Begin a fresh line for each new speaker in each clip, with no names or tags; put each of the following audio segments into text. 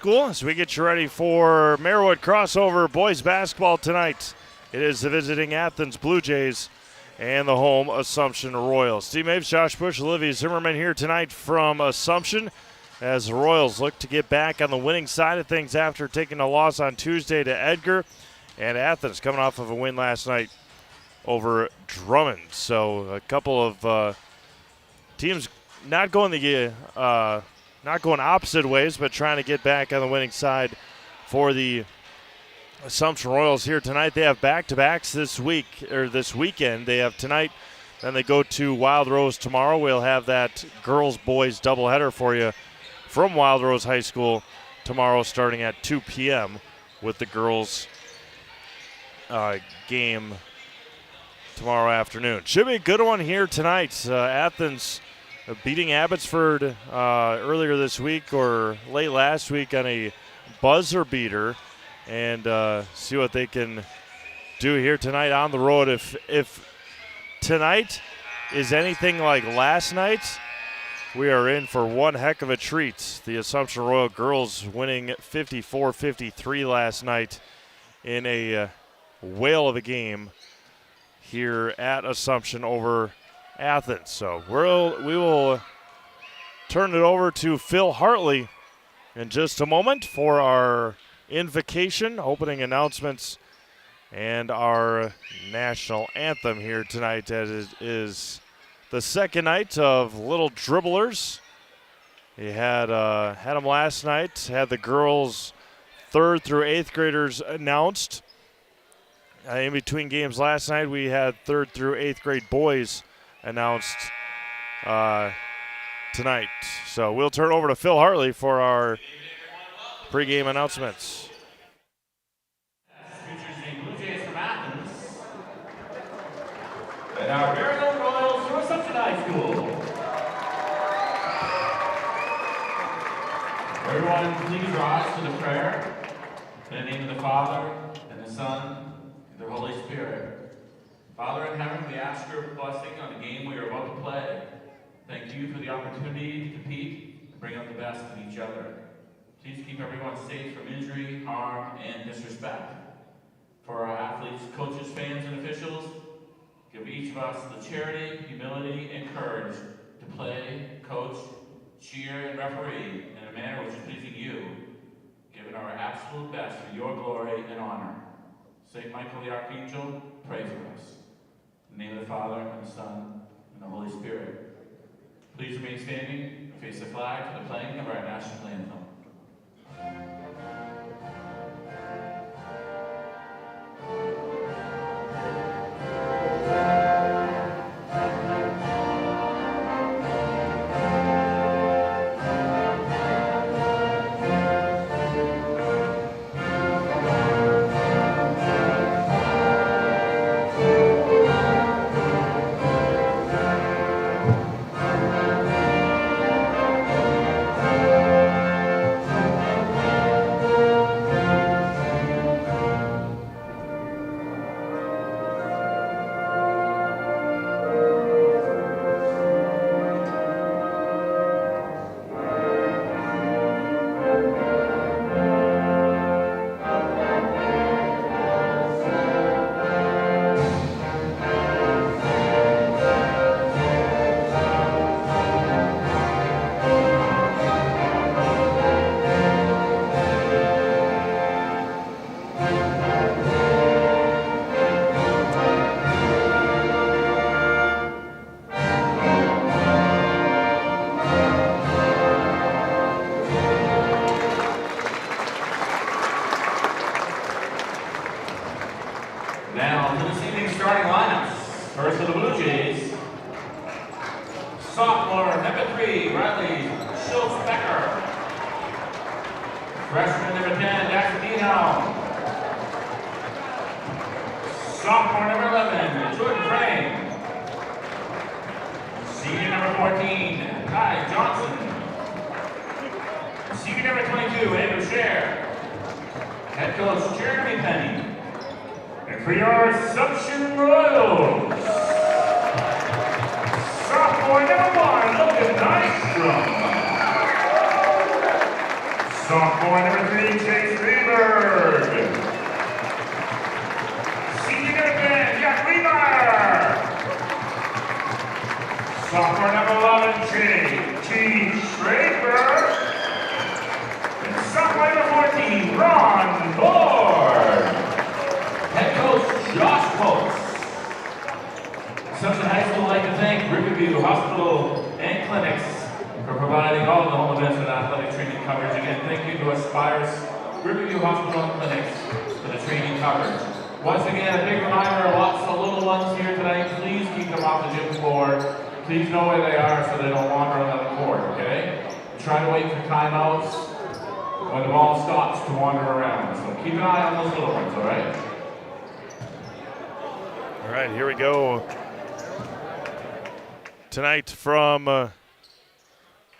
School as we get you ready for Marywood crossover boys basketball tonight. It is the visiting Athens Blue Jays and the home Assumption Royals. Steve Maves, Josh Bush, Olivia Zimmerman here tonight from Assumption as the Royals look to get back on the winning side of things after taking a loss on Tuesday to Edgar, and Athens coming off of a win last night over Drummond. So a couple of teams not going opposite ways, but trying to get back on the winning side for the Assumption Royals here tonight. They have back-to-backs this weekend. They have tonight, then they go to Wild Rose tomorrow. We'll have that girls-boys doubleheader for you from Wild Rose High School tomorrow starting at 2 p.m. with the girls game tomorrow afternoon. Should be a good one here tonight. Athens beating Abbotsford earlier this week or late last week on a buzzer beater, and see what they can do here tonight on the road. If tonight is anything like last night, we are in for one heck of a treat. The Assumption Royal girls winning 54-53 last night in a whale of a game here at Assumption over Athens. So we will turn it over to Phil Hartley in just a moment for our invocation, opening announcements, and our national anthem here tonight, as it is the second night of Little Dribblers. He had them last night, had the girls 3rd through 8th graders announced. In between games last night, we had 3rd through 8th grade boys announced tonight. So we'll turn over to Phil Hartley for our pregame announcements.
Featuring Blue Jays from Athens and our very own Royals from Assumption High School. Everyone, please rise for the prayer. In the name of the Father, and the Son, and the Holy Spirit. Father in heaven, we ask your blessing on the game we are about to play. Thank you for the opportunity to compete and bring out the best in each other. Please keep everyone safe from injury, harm, and disrespect. For our athletes, coaches, fans, and officials, give each of us the charity, humility, and courage to play, coach, cheer, and referee in a manner which is pleasing you, giving our absolute best for your glory and honor. Saint Michael the Archangel, pray for us. In the name of the Father, and the Son, and the Holy Spirit. Please remain standing and face the flag for the playing of our national anthem. Sophomore number 3, Chase Greenberg. Senior number 10, Jack Weaver. Sophomore number 11, T. Schrader. And sophomore number 14, Ron Ford. Head coach Josh Coates. Assumption High School would like to thank Riverview Hospital and Clinics for providing all of the home events and athletic training coverage. Again, thank you to Aspires Riverview Hospital and Clinics for the training coverage. Once again, a big reminder, lots of little ones here tonight. Please keep them off the gym floor. Please know where they are so they don't wander on the court, okay? Try to wait for timeouts when the ball stops to wander around. So keep an eye on those little ones, all right?
All right, here we go. Tonight from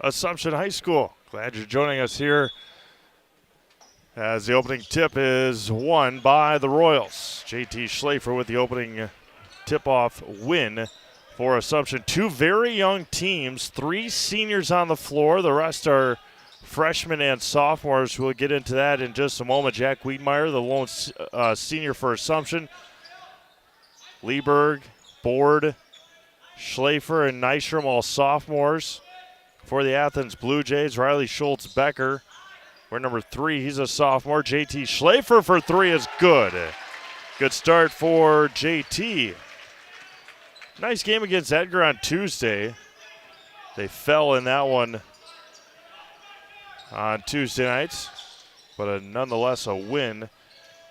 Assumption High School. Glad you're joining us here as the opening tip is won by the Royals. JT Schlafer with the opening tip-off win for Assumption. Two very young teams, 3 seniors on the floor. The rest are freshmen and sophomores. We'll get into that in just a moment. Jack Wiedmeyer, the lone senior for Assumption. Lieberg, Board, Schlafer, and Nystrom, all sophomores. For the Athens Blue Jays, Riley Schultz-Becker. We're number 3. He's a sophomore. JT Schlafer for 3 is good. Good start for JT. Nice game against Edgar on Tuesday. They fell in that one on Tuesday nights, but nonetheless a win,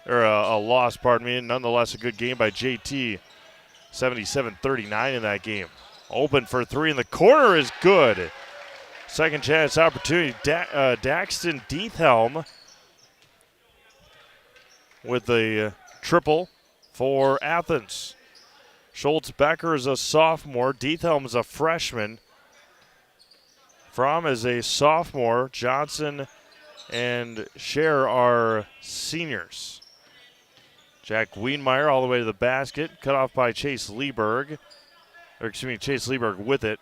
or a loss, pardon me. Nonetheless a good game by JT. 77-39 in that game. Open for 3 in the corner is good. Second chance opportunity. Daxton Diethelm with the triple for Athens. Schultz-Becker is a sophomore. Diethelm is a freshman. Fromm is a sophomore. Johnson and Scher are seniors. Jack Wiedmeyer all the way to the basket. Cut off by Chase Lieberg. Chase Lieberg with it.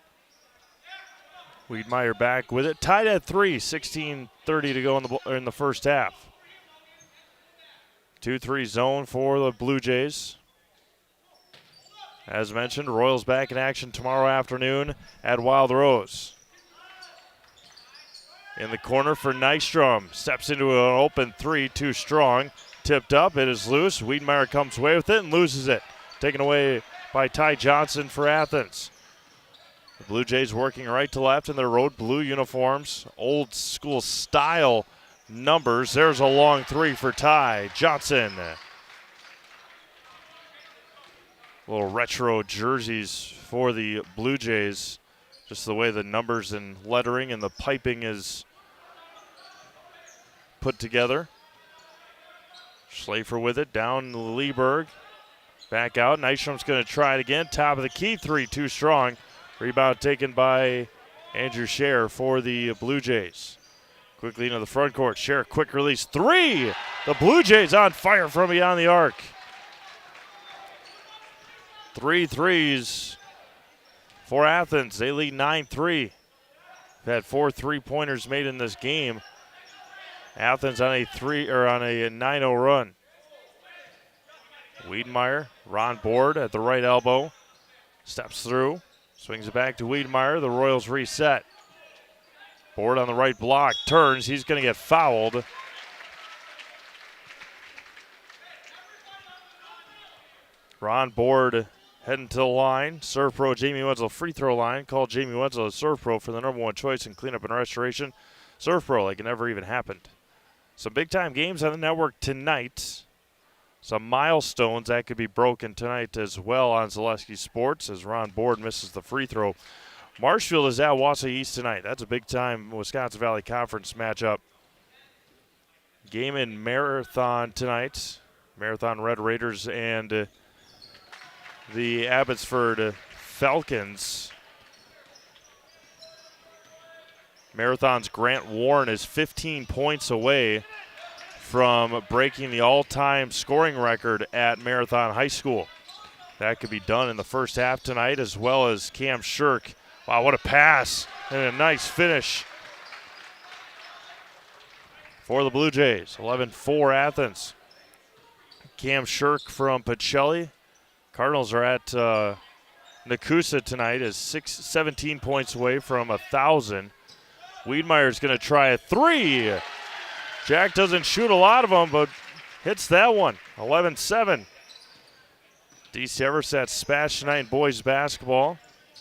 Wiedmeyer back with it. Tied at 3. 16:30 to go in the first half. 2-3 zone for the Blue Jays. As mentioned, Royals back in action tomorrow afternoon at Wild Rose. In the corner for Nystrom. Steps into an open 3, too strong. Tipped up, it is loose. Wiedmeyer comes away with it and loses it. Taken away by Ty Johnson for Athens. The Blue Jays working right to left in their road blue uniforms. Old school style numbers. There's a long 3 for Ty Johnson. Little retro jerseys for the Blue Jays. Just the way the numbers and lettering and the piping is put together. Schlafer with it, down to Lieberg. Back out, Nystrom's going to try it again. Top of the key, 3, too strong. Rebound taken by Andrew Scher for the Blue Jays. Quickly into the front court, Scher, quick release, 3! The Blue Jays on fire from beyond the arc. 3 threes for Athens. They lead 9-3. They've had 4 3-pointers made in this game. Athens on a 9-0 run. Wiedmeyer, Ron Board at the right elbow. Steps through, swings it back to Wiedmeyer. The Royals reset. Board on the right block, turns. He's going to get fouled. Ron Board heading to the line. Serve pro Jamie Wenzel free throw line. Call Jamie Wenzel a serve pro for the #1 choice in cleanup and restoration. Serve pro like it never even happened. Some big-time games on the network tonight. Some milestones that could be broken tonight as well on Zaleski Sports as Ron Board misses the free throw. Marshfield is at Wausau East tonight. That's a big-time Wisconsin Valley Conference matchup. Game in Marathon tonight. Marathon Red Raiders and the Abbotsford Falcons. Marathon's Grant Warren is 15 points away from breaking the all-time scoring record at Marathon High School. That could be done in the first half tonight, as well as Cam Shirk. Wow, what a pass and a nice finish for the Blue Jays. 11-4 Athens. Cam Shirk from Pacelli. Cardinals are at Nakusa tonight, is 17 points away from 1,000. Wiedmeyer's going to try a three. Jack doesn't shoot a lot of them, but hits that one. 11-7. DC Eversat Spash tonight in boys basketball.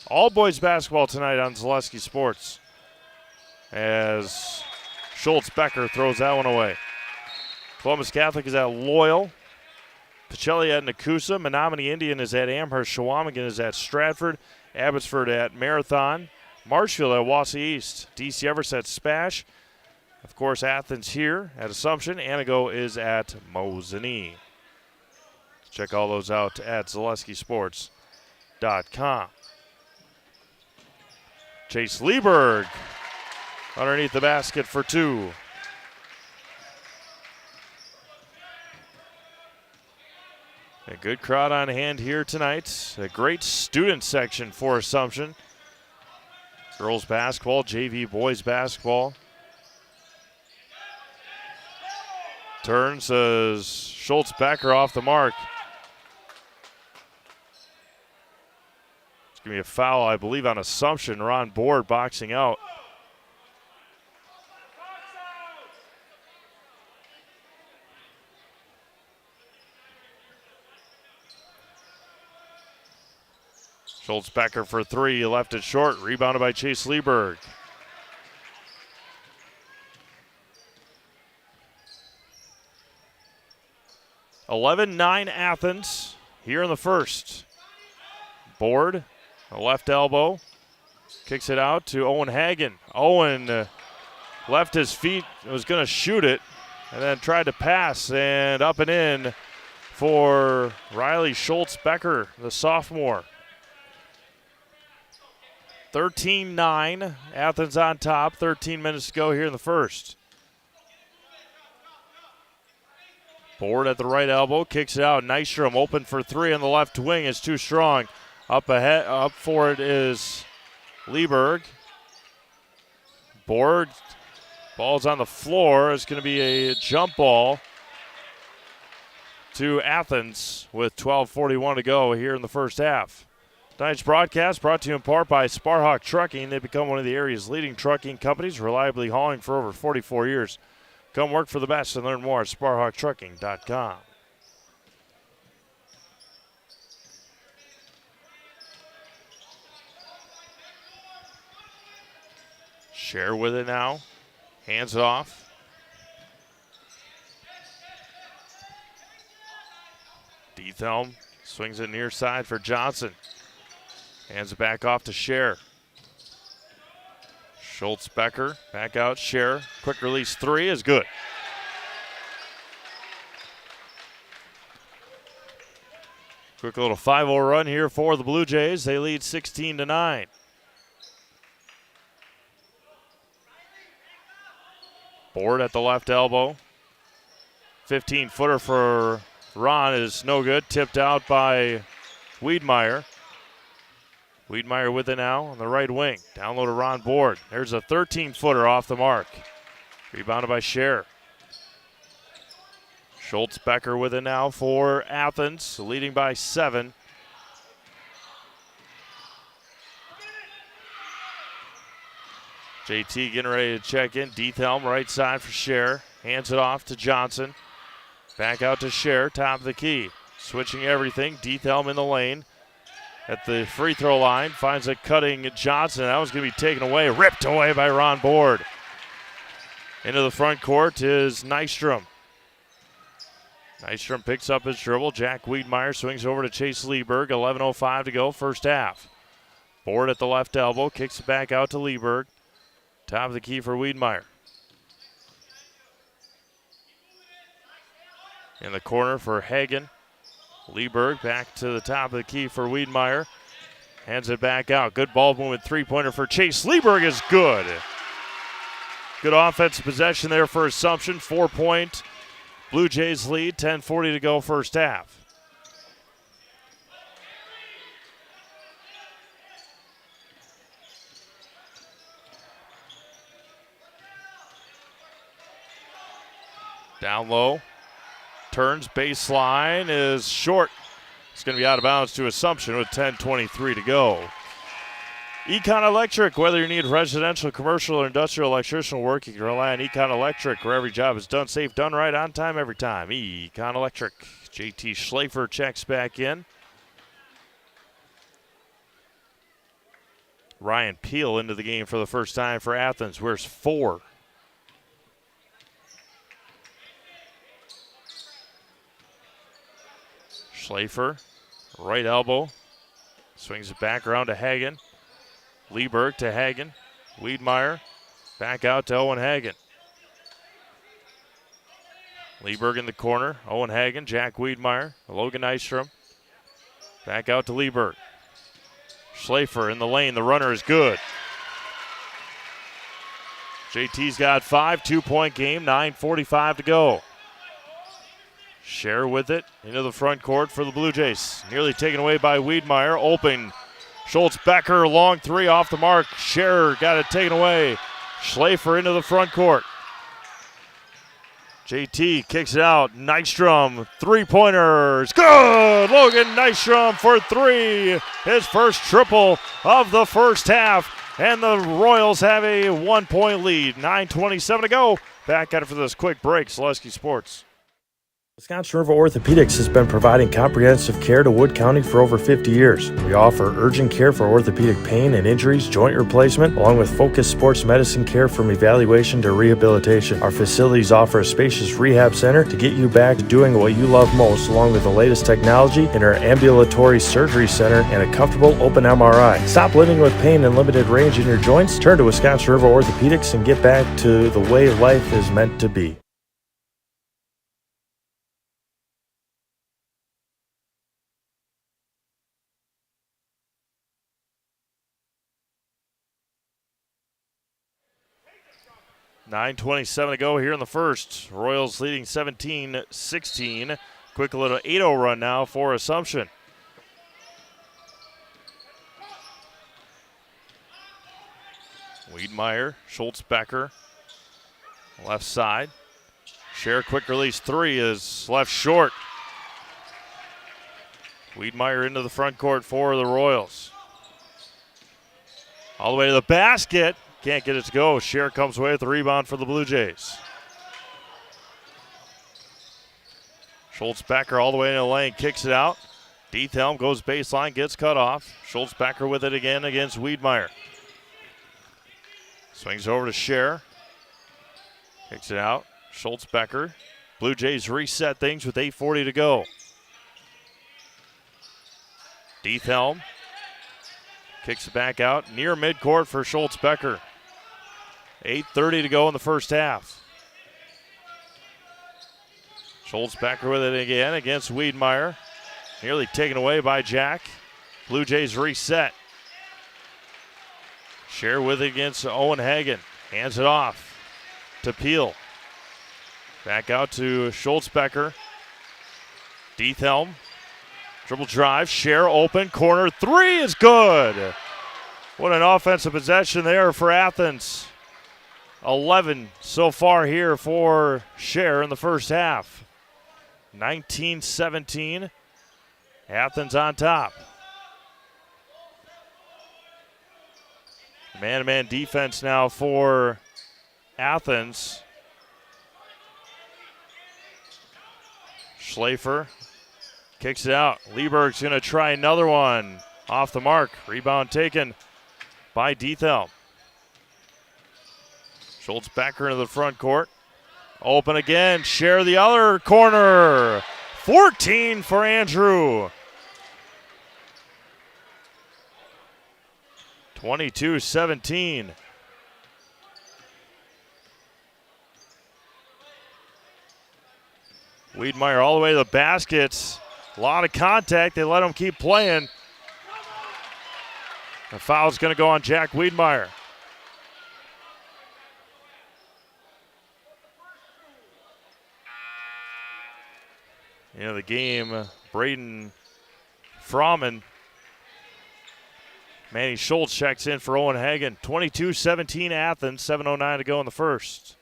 All boys basketball tonight on Zaleski Sports. As Schultz Becker throws that one away. Columbus Catholic is at Loyal. Pacelli at Nakusa. Menominee Indian is at Amherst. Shawamigan is at Stratford. Abbotsford at Marathon. Marshfield at Wausau East. DC Eversat Spash. Of course, Athens here at Assumption. Anago is at Mosinee. Check all those out at ZaleskiSports.com. Chase Lieberg underneath the basket for two. A good crowd on hand here tonight. A great student section for Assumption. Girls basketball, JV boys basketball. Turns as Schultz Becker off the mark. It's going to be a foul, I believe, on Assumption. Ron Board boxing out. Schultz Becker for three, left it short, rebounded by Chase Lieberg. (11-9) Athens here in the first. Board, a left elbow, kicks it out to Owen Hagen. Owen left his feet, was going to shoot it, and then tried to pass, and up and in for Riley Schultz Becker, the sophomore. 13-9, Athens on top, 13 minutes to go here in the first. Board at the right elbow, kicks it out. Nystrom open for three on the left wing, is too strong. Up ahead, up for it is Lieberg. Board, ball's on the floor. It's going to be a jump ball to Athens with 12:41 to go here in the first half. Tonight's broadcast brought to you in part by Sparhawk Trucking. They've become one of the area's leading trucking companies, reliably hauling for over 44 years. Come work for the best and learn more at SparhawkTrucking.com. Share with it now. Hands it off. Diethelm swings it near side for Johnson. Hands it back off to Scher. Schultz Becker back out. Scher. Quick release three is good. Quick little 5-0 run here for the Blue Jays. They lead 16-9. Board at the left elbow. 15-footer for Ron is no good. Tipped out by Wiedmeyer. Wiedmeyer with it now on the right wing. Down low to Ron Board. There's a 13-footer off the mark. Rebounded by Scher. Schultz Becker with it now for Athens, leading by 7. JT getting ready to check in. Diethelm right side for Scher. Hands it off to Johnson. Back out to Scher, top of the key. Switching everything. Diethelm in the lane. At the free throw line, finds a cutting Johnson. That was going to be taken away, ripped away by Ron Board. Into the front court is Nystrom. Nystrom picks up his dribble. Jack Wiedmeyer swings over to Chase Lieberg. 11:05 to go, first half. Board at the left elbow, kicks it back out to Lieberg. Top of the key for Wiedmeyer. In the corner for Hagen. Lieberg back to the top of the key for Wiedmeyer. Hands it back out. Good ball movement three-pointer for Chase Lieberg is good. Good offensive possession there for Assumption. 4-point Blue Jays lead. 10:40 to go first half. Down low. Turns, baseline is short. It's going to be out of bounds to Assumption with 10:23 to go. Econ Electric, whether you need residential, commercial, or industrial electrician work, you can rely on Econ Electric, where every job is done safe, done right, on time, every time. Econ Electric. JT Schlafer checks back in. Ryan Peel into the game for the first time for Athens. Wears 4. Schlafer, right elbow. Swings it back around to Hagen. Lieberg to Hagen. Wiedmeyer back out to Owen Hagen. Lieberg in the corner. Owen Hagen, Jack Wiedmeyer, Logan Nystrom. Back out to Lieberg. Schlafer in the lane. The runner is good. JT's got 5, 2-point game, 9:45 to go. Scher with it into the front court for the Blue Jays. Nearly taken away by Wiedmeyer. Open. Schultz-Becker, long 3 off the mark. Scher got it taken away. Schlafer into the front court. JT kicks it out. Nystrom, 3-pointers. Good! Logan Nystrom for 3. His first triple of the first half. And the Royals have a 1-point lead. 9:27 to go. Back at it for this quick break. Selesky Sports.
Wisconsin River Orthopedics has been providing comprehensive care to Wood County for over 50 years. We offer urgent care for orthopedic pain and injuries, joint replacement, along with focused sports medicine care from evaluation to rehabilitation. Our facilities offer a spacious rehab center to get you back to doing what you love most, along with the latest technology in our ambulatory surgery center and a comfortable open MRI. Stop living with pain and limited range in your joints. Turn to Wisconsin River Orthopedics and get back to the way life is meant to be.
$9:27 to go here in the first. Royals leading 17-16. Quick little 8-0 run now for Assumption. Wiedmeyer, Schultz-Becker, left side. Scher, quick release 3 is left short. Wiedmeyer into the front court for the Royals. All the way to the basket. Can't get it to go. Scher comes away with the rebound for the Blue Jays. Schultz-Becker all the way in the lane, kicks it out. Diethelm goes baseline, gets cut off. Schultz-Becker with it again against Wiedmeyer. Swings over to Scher. Kicks it out. Schultz-Becker. Blue Jays reset things with 8:40 to go. Diethelm kicks it back out near midcourt for Schultz-Becker. 8:30 to go in the first half. Schultz-Becker with it again against Wiedmeyer. Nearly taken away by Jack. Blue Jays reset. Scher with it against Owen Hagen. Hands it off to Peel. Back out to Schultz-Becker. Diethelm. Dribble drive. Scher open. Corner 3 is good. What an offensive possession there for Athens. 11 so far here for Scher in the first half. 19-17. Athens on top. Man-to-man defense now for Athens. Schlafer kicks it out. Lieberg's going to try another one. Off the mark. Rebound taken by Diethelm. Schultz-Becker into the front court. Open again. Scher the other corner. 14 for Andrew. 22-17. Wiedmeyer all the way to the baskets. A lot of contact. They let him keep playing. The foul's going to go on Jack Wiedmeyer. You know, the game, Braden Froman. Manny Schultz checks in for Owen Hagen. 22-17 Athens, 7:09 to go in the first.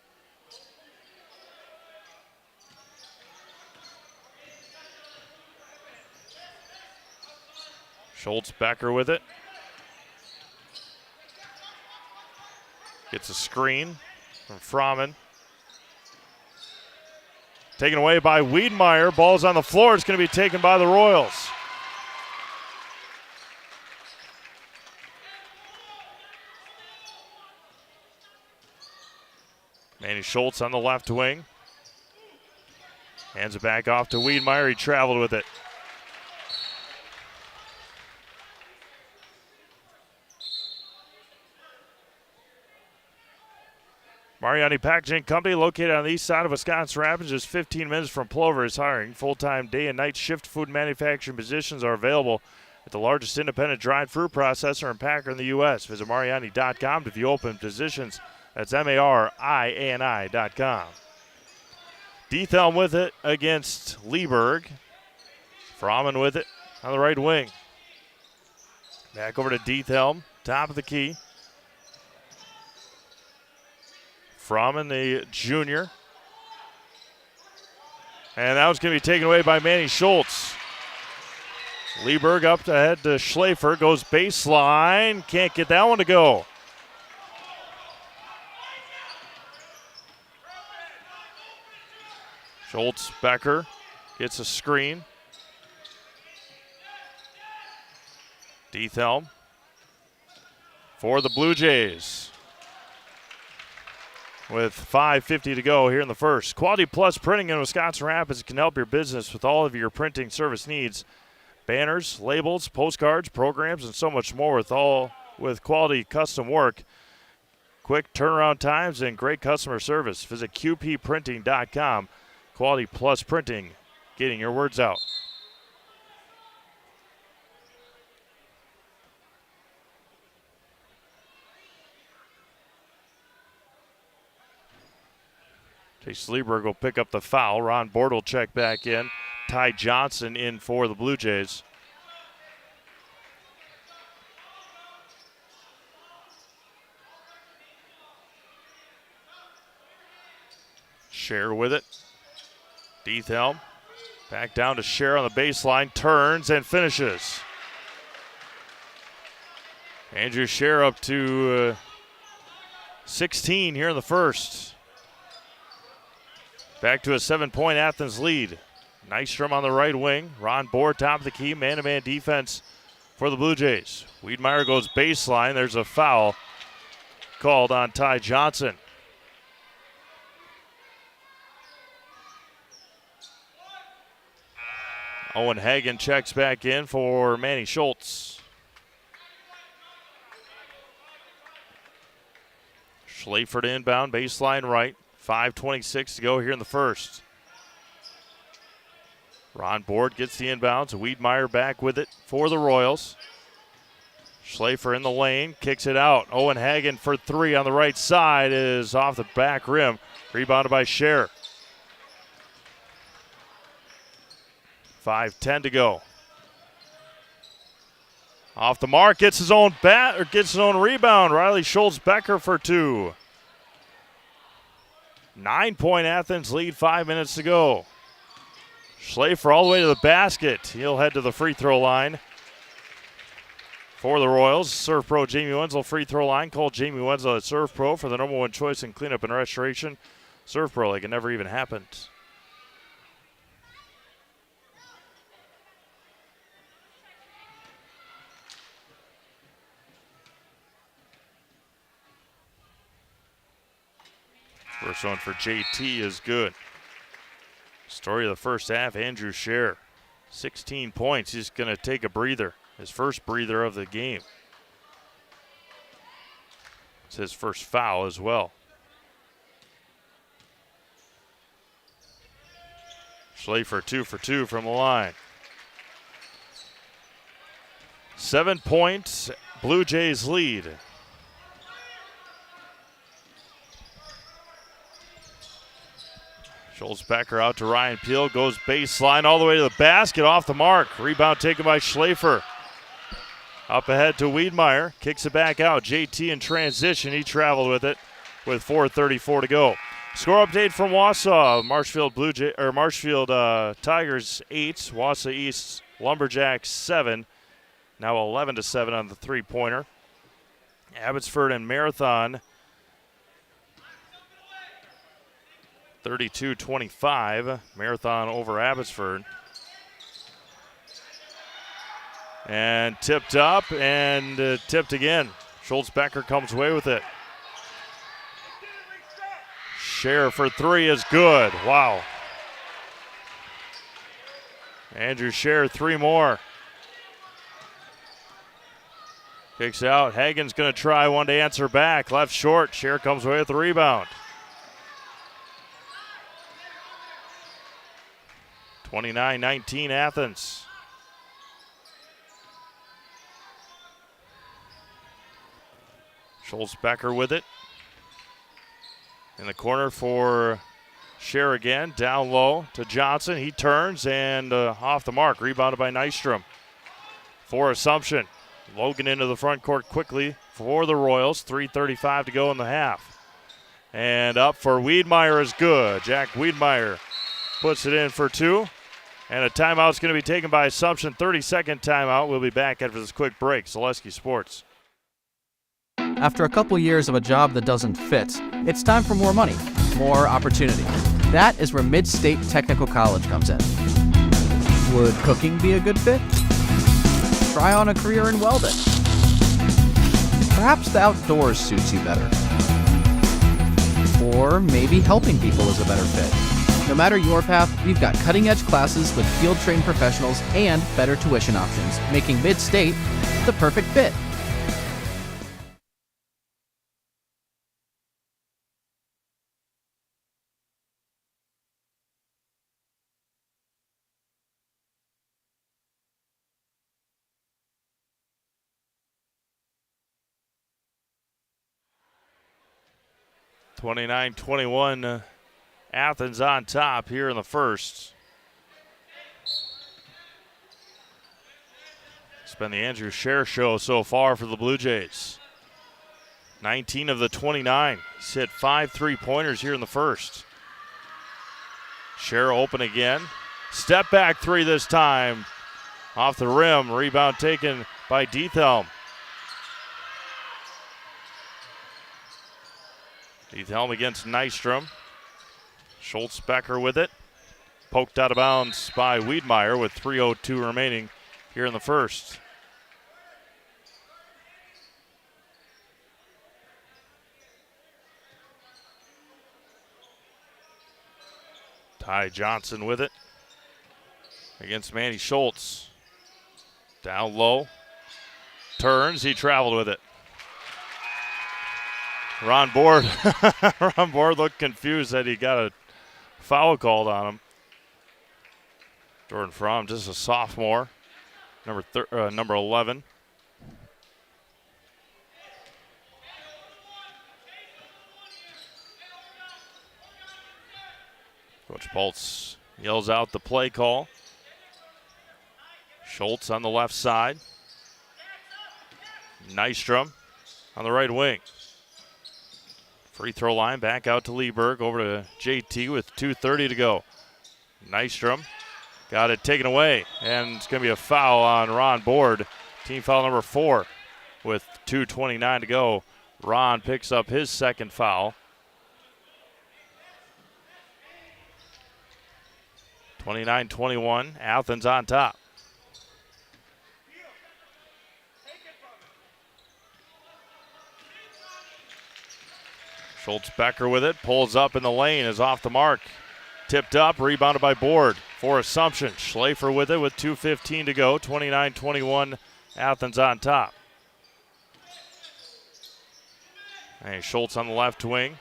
Schultz-Becker with it. Gets a screen from Froman. Taken away by Wiedemeyer. Ball's on the floor. It's going to be taken by the Royals. Manny Schultz on the left wing. Hands it back off to Wiedemeyer. He traveled with it. Mariani Packaging Company, located on the east side of Wisconsin Rapids, just 15 minutes from Plover, is hiring. Full-time day and night shift food manufacturing positions are available at the largest independent dried fruit processor and packer in the U.S. Visit Mariani.com to view open positions. That's MARIANI.com. Diethelm with it against Lieberg. Froman with it on the right wing. Back over to Diethelm, top of the key. Froman, the junior. And that was going to be taken away by Manny Schultz. Lieberg up ahead to Schlafer, goes baseline. Can't get that one to go. Schultz-Becker gets a screen. Diethelm for the Blue Jays. With 5:50 to go here in the first. Quality Plus Printing in Wisconsin Rapids can help your business with all of your printing service needs. Banners, labels, postcards, programs, and so much more with quality custom work. Quick turnaround times and great customer service. Visit QPprinting.com. Quality Plus Printing, getting your words out. Chase Lieberg will pick up the foul. Ron Board will check back in. Ty Johnson in for the Blue Jays. Scher with it. Diethelm back down to Scher on the baseline. Turns and finishes. Andrew Scher up to 16 here in the first. Back to a 7-point Athens lead. Nystrom on the right wing. Ron Board top of the key. Man-to-man defense for the Blue Jays. Wiedemeyer goes baseline. There's a foul called on Ty Johnson. Owen Hagen checks back in for Manny Schultz. Schlafer to inbound, baseline right. 5:26 to go here in the first. Ron Board gets the inbounds. Wiedemeyer back with it for the Royals. Schlafer in the lane, kicks it out. Owen Hagen for three on the right side is off the back rim. Rebounded by Scher. 5:10 to go. Off the mark, gets his own rebound. Riley Schultz-Becker for two. 9-point Athens lead, 5 minutes to go. Schlafer all the way to the basket. He'll head to the free throw line for the Royals. Serve Pro Jamie Wenzel free throw line. Call Jamie Wenzel at Serve Pro for the number one choice in cleanup and restoration. Serve Pro like it never even happened. First one for JT is good. Story of the first half, Andrew Scher. 16 points. He's going to take a breather. His first breather of the game. It's his first foul as well. Schlafer 2 for 2 from the line. 7 points, Blue Jays lead. Schultz-Becker out to Ryan Peel, goes baseline all the way to the basket, off the mark. Rebound taken by Schlafer. Up ahead to Wiedemeyer, kicks it back out. JT in transition, he traveled with it with 4:34 to go. Score update from Wausau. Marshfield Tigers 8, Wausau East Lumberjacks 7. now 11-7 on the three-pointer. Abbotsford and Marathon 32-25. Marathon over Abbotsford. And tipped up and tipped again. Schultz-Becker comes away with it. Scher for three is good. Wow. Andrew Scher, three more. Kicks out. Hagen's going to try one to answer back. Left short. Scher comes away with the rebound. 29-19 Athens. Schultz-Becker with it. In the corner for Scher again. Down low to Johnson. He turns and off the mark. Rebounded by Nystrom. For Assumption. Logan into the front court quickly for the Royals. 3:35 to go in the half. And up for Wiedmeyer is good. Jack Wiedmeyer puts it in for two. And a timeout's going to be taken by Assumption. 30-second timeout. We'll be back after this quick break. Zaleski Sports.
After a couple years of a job that doesn't fit, it's time for more money, more opportunity. That is where Mid-State Technical College comes in. Would cooking be a good fit? Try on a career in welding. Perhaps the outdoors suits you better. Or maybe helping people is a better fit. No matter your path, we've got cutting-edge classes with field-trained professionals and better tuition options, making Mid-State the perfect fit.
(29-21) Athens on top here in the first. It's been the Andrew Scher show so far for the Blue Jays. 19 of the 29. He's hit 5 3-pointers here in the first. Scher open again. Step back three this time. Off the rim. Rebound taken by Diethelm. Diethelm against Nystrom. Schultz-Becker with it. Poked out of bounds by Wiedmeyer with 3:02 remaining here in the first. Ty Johnson with it against Manny Schultz. Down low. Turns. He traveled with it. Ron Board looked confused that he got a foul called on him. Jordan Fromm, just a sophomore, number 11. Coach Boltz yells out the play call. Schultz on the left side. Nystrom on the right wing. Free throw line back out to Lieberg, over to JT with 2:30 to go. Nystrom got it taken away, and it's going to be a foul on Ron Board. Team foul number 4 with 2:29 to go. Ron picks up his second foul. 29-21, Athens on top. Schultz-Becker with it, pulls up in the lane, is off the mark. Tipped up, rebounded by Board for Assumption. Schlafer with it with 2:15 to go. 29-21, Athens on top. Hey, Schultz on the left wing.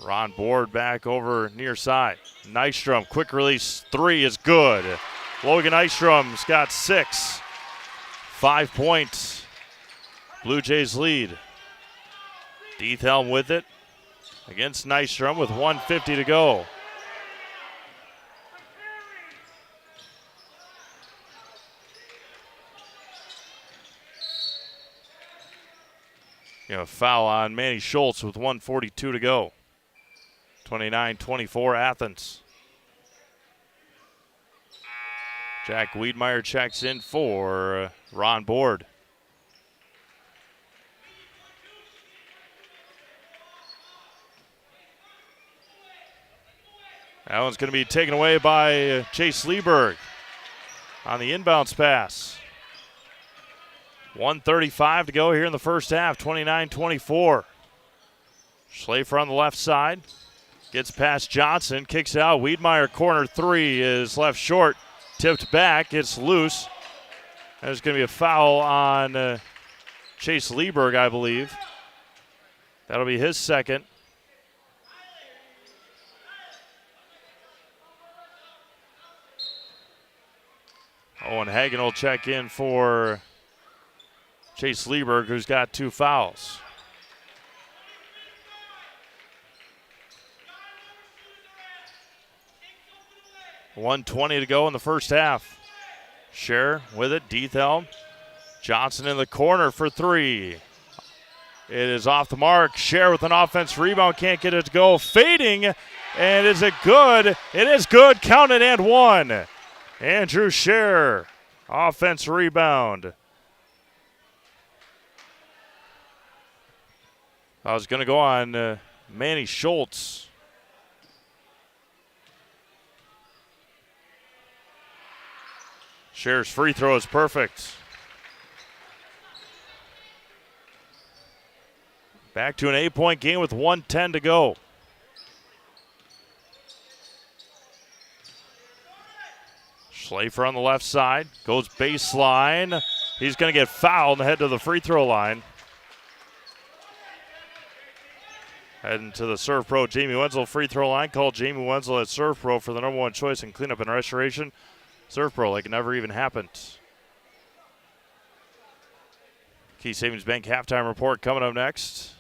Ron Board back over near side. Nystrom, quick release three is good. Logan Nystrom's got 6. 5 points. Blue Jays lead. Diethelm with it against Nystrom with 1:50 to go. You know, a foul on Manny Schultz with 1:42 to go. 29-24 Athens. Jack Wiedmeyer checks in for Ron Board. That one's going to be taken away by Chase Lieberg on the inbounds pass. 1:35 to go here in the first half, 29-24. Schlafer on the left side. Gets past Johnson, kicks out. Wiedmeyer, corner three is left short. Tipped back, it's loose. There's going to be a foul on Chase Lieberg, I believe. That'll be his second. Owen Hagen will check in for Chase Lieberg, who's got 2 fouls. $1:20 to go in the first half. Scher with it, Diethelm. Johnson in the corner for 3. It is off the mark. Scher with an offense rebound, can't get it to go. Fading, and is it good? It is good, counted and 1. Andrew Scher, offense rebound. I was going to go on Manny Schultz. Scher's free throw is perfect. Back to an 8-point game with 1:10 to go. Schlafer on the left side, goes baseline. He's going to get fouled and head to the free throw line. Heading to the Serve Pro Jamie Wenzel free throw line. Call Jamie Wenzel at Serve Pro for the #1 choice in cleanup and restoration. Serve Pro like it never even happened. Key Savings Bank halftime report coming up next.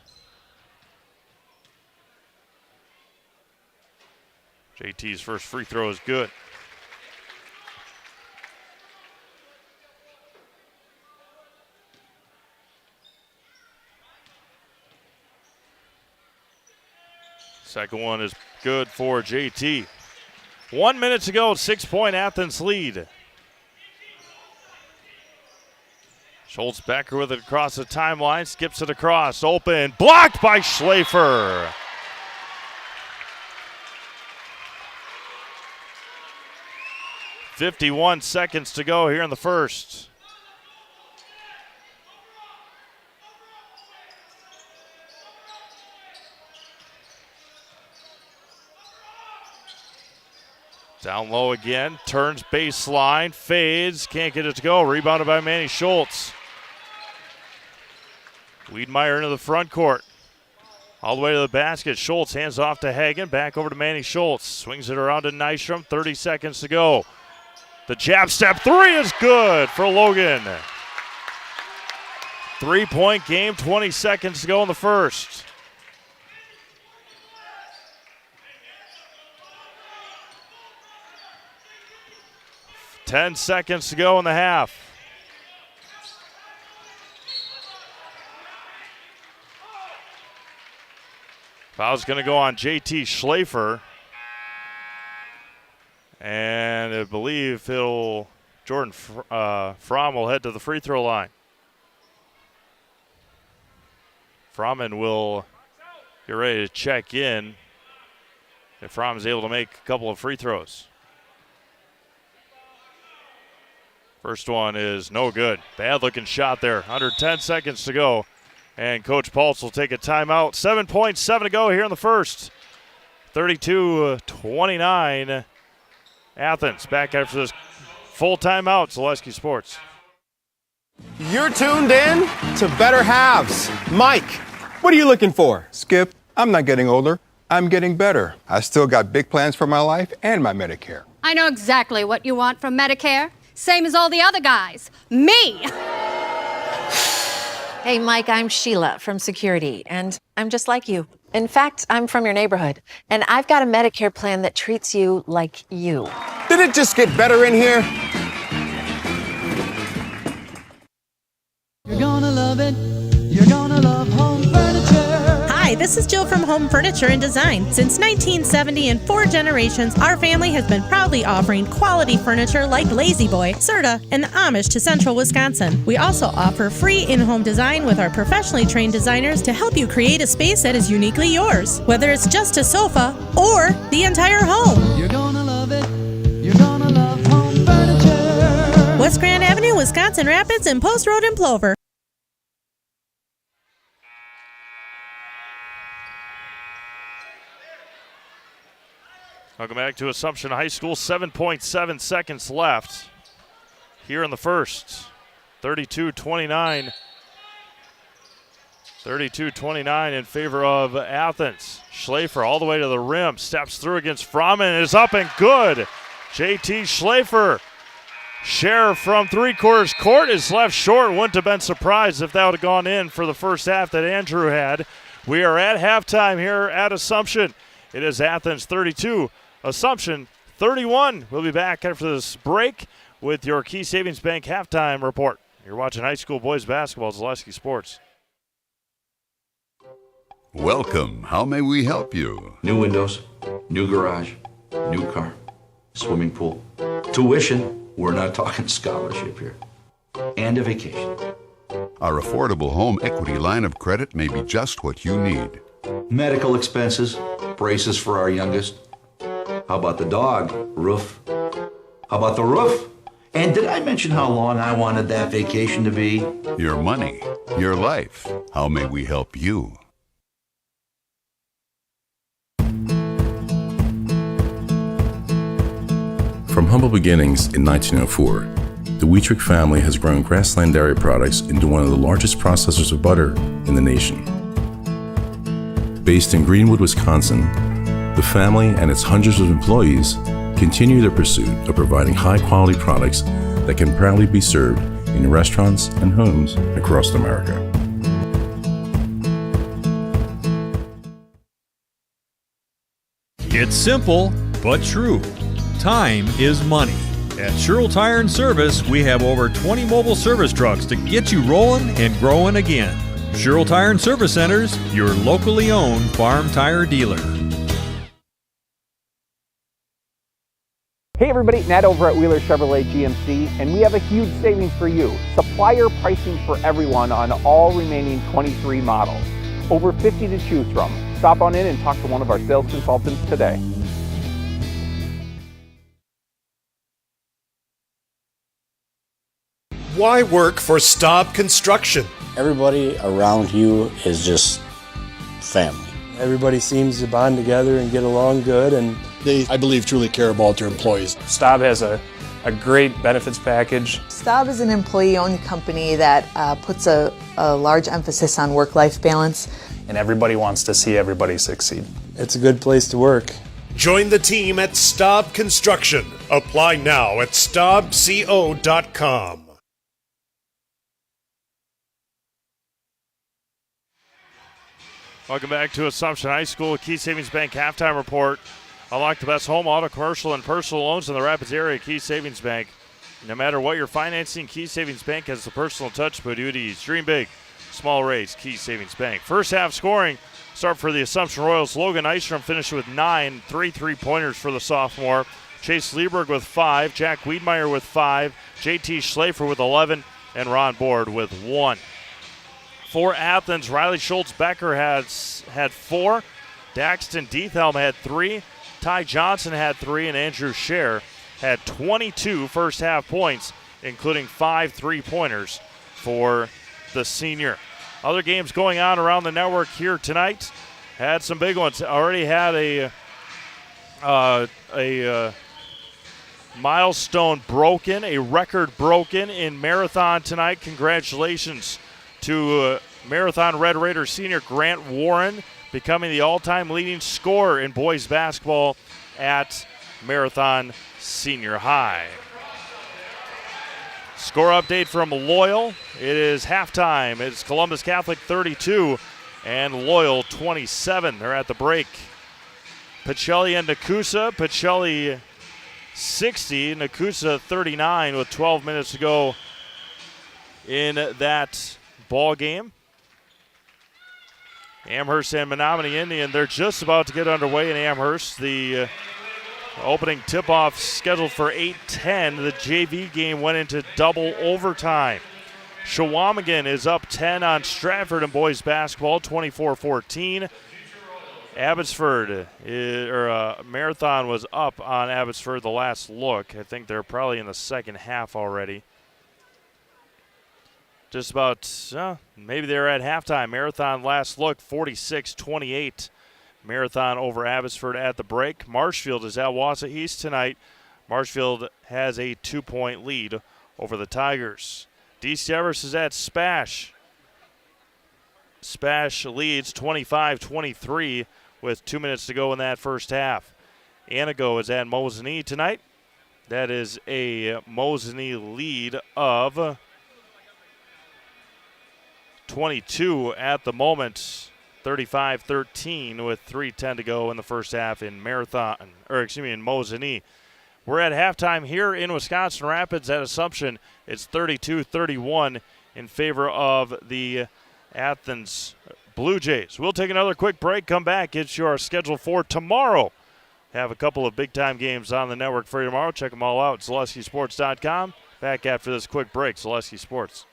JT's first free throw is good. Second one is good for JT. 1 minute to go, 6-point Athens lead. Schultz Becker with it across the timeline, skips it across, open, blocked by Schlafer. .51 seconds to go here in the first. Down low again, turns baseline, fades, can't get it to go. Rebounded by Manny Schultz. Wiedmeyer into the front court. All the way to the basket. Schultz hands off to Hagen, back over to Manny Schultz. Swings it around to Nystrom, 30 seconds to go. The jab step 3 is good for Logan. 3-point game, 20 seconds to go in the first. Ten seconds to go in the half. Foul's going to go on JT Schlafer. And I believe Jordan Fromm will head to the free throw line. Fromman will get ready to check in if Fromm is able to make a couple of free throws. First one is no good. Bad looking shot there. Under 10 seconds to go. And Coach Pulse will take a timeout. 7.7 to go here in the first. 32-29. Athens back after this full timeout. Zaleski Sports.
You're tuned in to Better Halves. Mike, what are you looking for?
Skip, I'm not getting older. I'm getting better. I still got big plans for my life and my Medicare.
I know exactly what you want from Medicare. Same as all the other guys. Me!
Hey, Mike, I'm Sheila from Security, and I'm just like you. In fact, I'm from your neighborhood, and I've got a Medicare plan that treats you like you.
Did it just get better in here?
You're gonna love it. You're gonna love home furniture.
Hi,
Hi, this is Jill from Home Furniture and Design. Since 1970 and 4 generations, our family has been proudly offering quality furniture like Lazy Boy, Serta, and the Amish to Central Wisconsin. We also offer free in-home design with our professionally trained designers to help you create a space that is uniquely yours, whether it's just a sofa or the entire home.
You're gonna love it. You're gonna love Home Furniture.
West Grand Avenue, Wisconsin Rapids, and Post Road in Plover.
Welcome back to Assumption High School. 7.7 seconds left here in the first. 32-29. 32-29 in favor of Athens. Schlafer all the way to the rim. Steps through against Froman. Is up and good. JT Schlafer. Sheriff from three-quarters court is left short. Wouldn't have been surprised if that would have gone in for the first half that Andrew had. We are at halftime here at Assumption. It is Athens 32, Assumption 31. We'll be back after this break with your Key Savings Bank halftime report. You're watching high school boys basketball. Zaleski Sports.
Welcome. How may we help you?
New windows, new garage, new car, swimming pool, tuition. We're not talking scholarship here. And a vacation.
Our affordable home equity line of credit may be just what you need.
Medical expenses, braces for our youngest. How about the dog? Roof. How about the roof? And did I mention how long I wanted that vacation to be?
Your money, your life. How may we help you?
From humble beginnings in 1904, the Wheatrick family has grown Grassland Dairy Products into one of the largest processors of butter in the nation. Based in Greenwood, Wisconsin, the family and its hundreds of employees continue their pursuit of providing high-quality products that can proudly be served in restaurants and homes across America.
It's simple, but true. Time is money. At Sherrill Tire and Service, we have over 20 mobile service trucks to get you rolling and growing again. Sherrill Tire and Service Centers, your locally owned farm tire dealer.
Hey everybody, Nat over at Wheeler Chevrolet GMC, and we have a huge savings for you. Supplier pricing for everyone on all remaining 23 models. Over 50 to choose from. Stop on in and talk to one of our sales consultants today.
Why work for Staub Construction?
Everybody around you is just family.
Everybody seems to bond together and get along good, and
they, I believe, truly care about their employees.
Staub has a great benefits package.
Staub is an employee-owned company that puts a large emphasis on work-life balance.
And everybody wants to see everybody succeed. It's a good place to work.
Join the team at Staub Construction. Apply now at staubco.com.
Welcome back to Assumption High School Key Savings Bank halftime report. Unlock the best home, auto, commercial, and personal loans in the Rapids area. Key Savings Bank. No matter what you're financing, Key Savings Bank has the personal touch, but do it easy. Dream big, small rates, Key Savings Bank. First half scoring, start for the Assumption Royals. Logan Nystrom finished with 9, 3 3-pointers for the sophomore. Chase Lieberg with 5, Jack Wiedmeyer with 5, JT Schlafer with 11, and Ron Board with 1. For Athens, Riley Schultz-Becker had 4, Daxton Diethelm had 3, Ty Johnson had 3, and Andrew Scher had 22 first half points, including 5 3-pointers for the senior. Other games going on around the network here tonight. Had some big ones. Already had a milestone broken, a record broken in marathon tonight. Congratulations to Marathon Red Raider senior Grant Warren, becoming the all-time leading scorer in boys basketball at Marathon Senior High. Score update from Loyal. It is halftime. It's Columbus Catholic 32 and Loyal 27. They're at the break. Pacelli and Nakusa. Pacelli 60, Nakusa 39 with 12 minutes to go in that ball game. Amherst and Menominee Indian, they're just about to get underway in Amherst. The opening tip-off scheduled for 8:10. The JV game went into double overtime. Shawamigan is up 10 on Stratford in boys basketball, 24-14. Abbotsford, Marathon was up on Abbotsford the last look. I think they're probably in the second half already. Just about, maybe they're at halftime. Marathon last look, 46-28. Marathon over Abbotsford at the break. Marshfield is at Wausau East tonight. Marshfield has a 2-point lead over the Tigers. DC Everest is at Spash. Spash leads 25-23 with 2 minutes to go in that first half. Anago is at Mosinee tonight. That is a Mosinee lead of 22 at the moment, 35-13 with 3:10 to go in the first half in Mosinee. We're at halftime here in Wisconsin Rapids at Assumption. It's 32-31 in favor of the Athens Blue Jays. We'll take another quick break, come back, get your schedule for tomorrow. Have a couple of big-time games on the network for you tomorrow. Check them all out at ZaleskiSports.com. Back after this quick break, Zaleski Sports.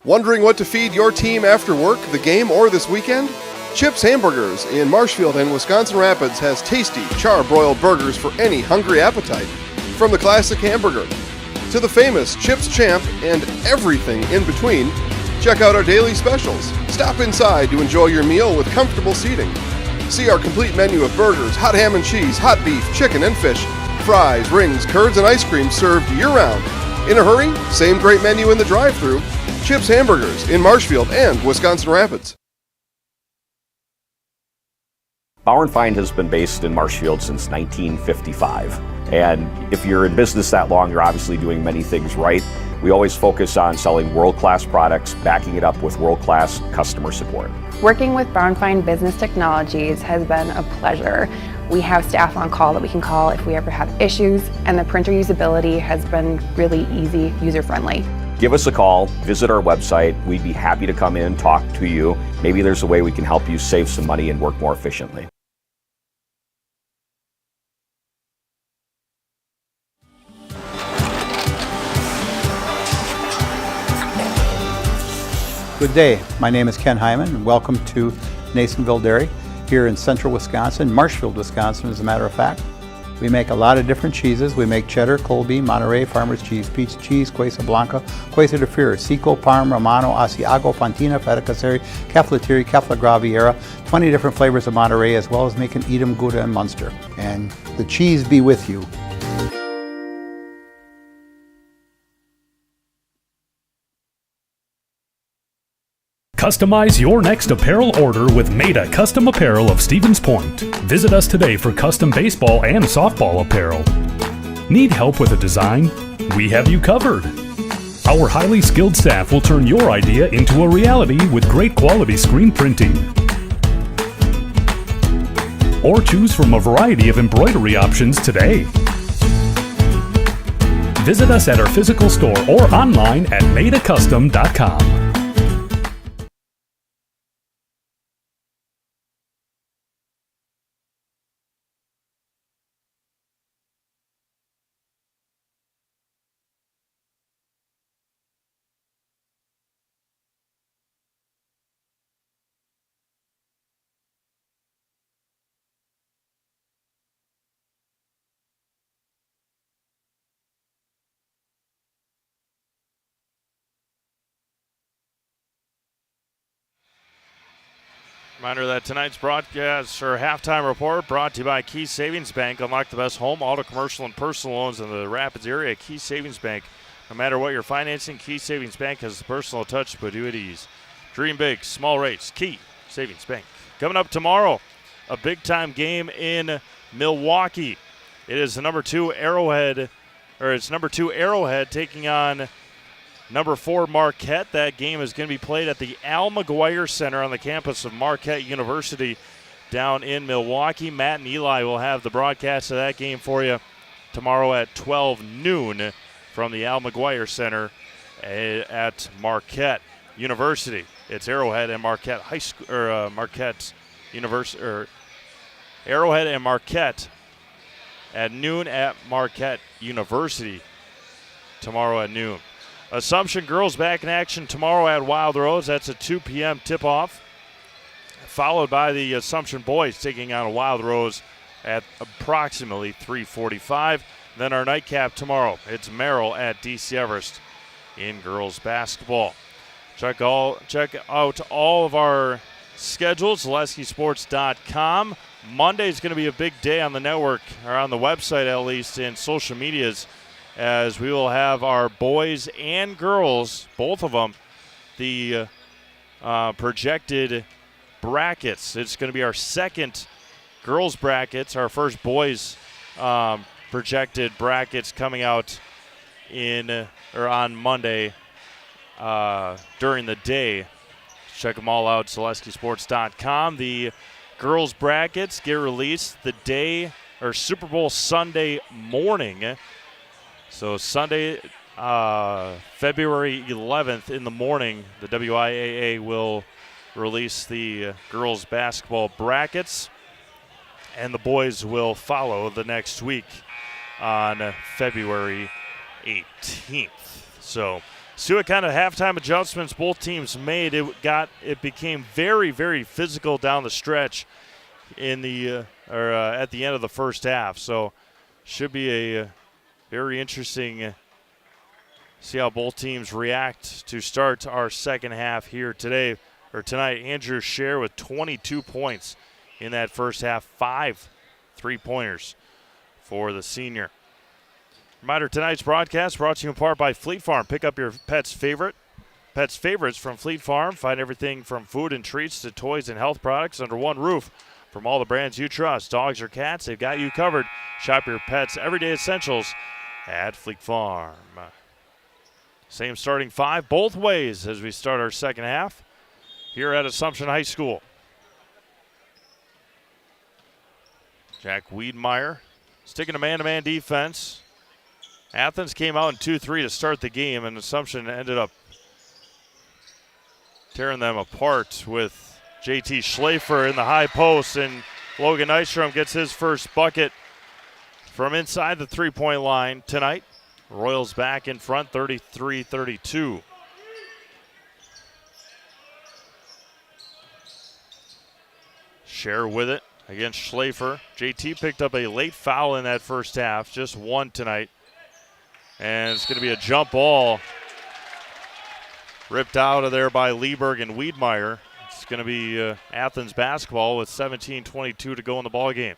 Wondering what to feed your team after work, the game, or this weekend? Chips Hamburgers in Marshfield and Wisconsin Rapids has tasty, char-broiled burgers for any hungry appetite. From the classic hamburger to the famous Chips Champ and everything in between, check out our daily specials. Stop inside to enjoy your meal with comfortable seating. See our complete menu of burgers, hot ham and cheese, hot beef, chicken and fish, fries, rings, curds, and ice cream served year-round. In a hurry? Same great menu in the drive-thru. Chips Hamburgers in Marshfield and Wisconsin Rapids.
Bauer & Feind has been based in Marshfield since 1955. And if you're in business that long, you're obviously doing many things right. We always focus on selling world-class products, backing it up with world-class customer support.
Working with Bauer & Feind Business Technologies has been a pleasure. We have staff on call that we can call if we ever have issues, and the printer usability has been really easy, user-friendly.
Give us a call, visit our website. We'd be happy to come in, talk to you. Maybe there's a way we can help you save some money and work more efficiently.
Good day. My name is Ken Hyman, and welcome to Nasonville Dairy here in central Wisconsin, Marshfield, Wisconsin, as a matter of fact. We make a lot of different cheeses. We make cheddar, Colby, Monterey, Farmer's Cheese, Peach Cheese, Quesa Blanca, Quesa de Freer, Seco, Parm, Romano, Asiago, Fontina, Feta Caseri, Caflatiri, Cafla Graviera, 20 different flavors of Monterey, as well as making Edam, Gouda, and Munster. And the cheese be with you.
Customize your next apparel order with Maida Custom Apparel of Stevens Point. Visit us today for custom baseball and softball apparel. Need help with a design? We have you covered. Our highly skilled staff will turn your idea into a reality with great quality screen printing. Or choose from a variety of embroidery options today. Visit us at our physical store or online at maidacustom.com.
Reminder that tonight's broadcast or halftime report brought to you by Key Savings Bank. Unlock the best home, auto, commercial, and personal loans in the Rapids area. Key Savings Bank. No matter what you're financing, Key Savings Bank has a personal touch to put you at ease. Dream big, small rates. Key Savings Bank. Coming up tomorrow, a big-time game in Milwaukee. It is the number 2 Arrowhead taking on number 4 Marquette. That game is going to be played at the Al McGuire Center on the campus of Marquette University down in Milwaukee. Matt and Eli will have the broadcast of that game for you tomorrow at 12 noon from the Al McGuire Center at Marquette University. It's Arrowhead and Marquette High School, or Marquette University, or Arrowhead and Marquette at noon at Marquette University tomorrow at noon. Assumption girls back in action tomorrow at Wild Rose. That's a 2 p.m. tip-off, followed by the Assumption boys taking on Wild Rose at approximately 3:45. Then our nightcap tomorrow, it's Merrill at DC Everest in girls basketball. Check out all of our schedules, ZaleskiSports.com. Monday is going to be a big day on the network, or on the website at least, in social medias, as we will have our boys and girls, both of them, the projected brackets. It's going to be our second girls brackets, our first boys projected brackets coming out on Monday during the day. Check them all out, ZaleskiSports.com. The girls brackets get released the day, or Super Bowl Sunday morning. So Sunday, February 11th in the morning, the WIAA will release the girls basketball brackets, and the boys will follow the next week on February 18th. So see what kind of halftime adjustments both teams made. It became very, very physical down the stretch in the at the end of the first half. So should be a very interesting. See how both teams react to start our second half here tonight. Andrew Scher with 22 points in that first half, 5 3-pointers for the senior. Reminder, tonight's broadcast brought to you in part by Fleet Farm. Pick up your pet's favorites from Fleet Farm. Find everything from food and treats to toys and health products under one roof. From all the brands you trust, dogs or cats, they've got you covered. Shop your pets' everyday essentials at Fleet Farm. Same starting five both ways as we start our second half here at Assumption High School. Jack Wiedmeyer sticking to man-to-man defense. Athens came out in 2-3 to start the game, and Assumption ended up tearing them apart with JT Schlafer in the high post, and Logan Nystrom gets his first bucket from inside the three-point line tonight. Royals back in front, 33-32. Scher with it against Schlafer. JT picked up a late foul in that first half, just one tonight. And it's going to be a jump ball ripped out of there by Lieberg and Wiedmeyer. It's going to be Athens basketball with 17:22 to go in the ball game.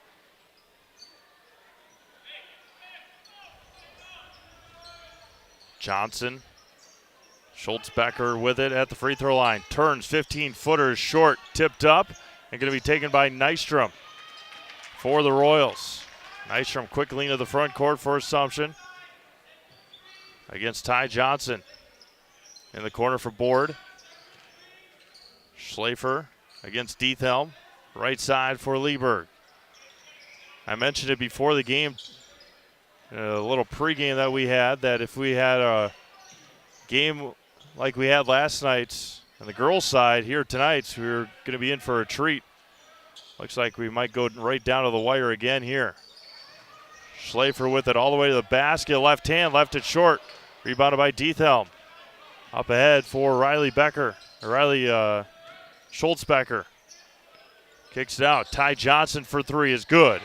Johnson, Schultz-Becker with it at the free throw line. Turns 15-footers short, tipped up, and going to be taken by Nystrom for the Royals. Nystrom quickly into the front court for Assumption against Ty Johnson. In the corner for Board. Schlafer against Diethelm. Right side for Lieberg. I mentioned it before the game, a little pregame that we had, that if we had a game like we had last night on the girls' side here tonight, we were going to be in for a treat. Looks like we might go right down to the wire again here. Schlafer with it all the way to the basket. Left hand, left it short. Rebounded by Diethelm. Up ahead for Riley Schultz-Becker. Kicks it out. Ty Johnson for three is good.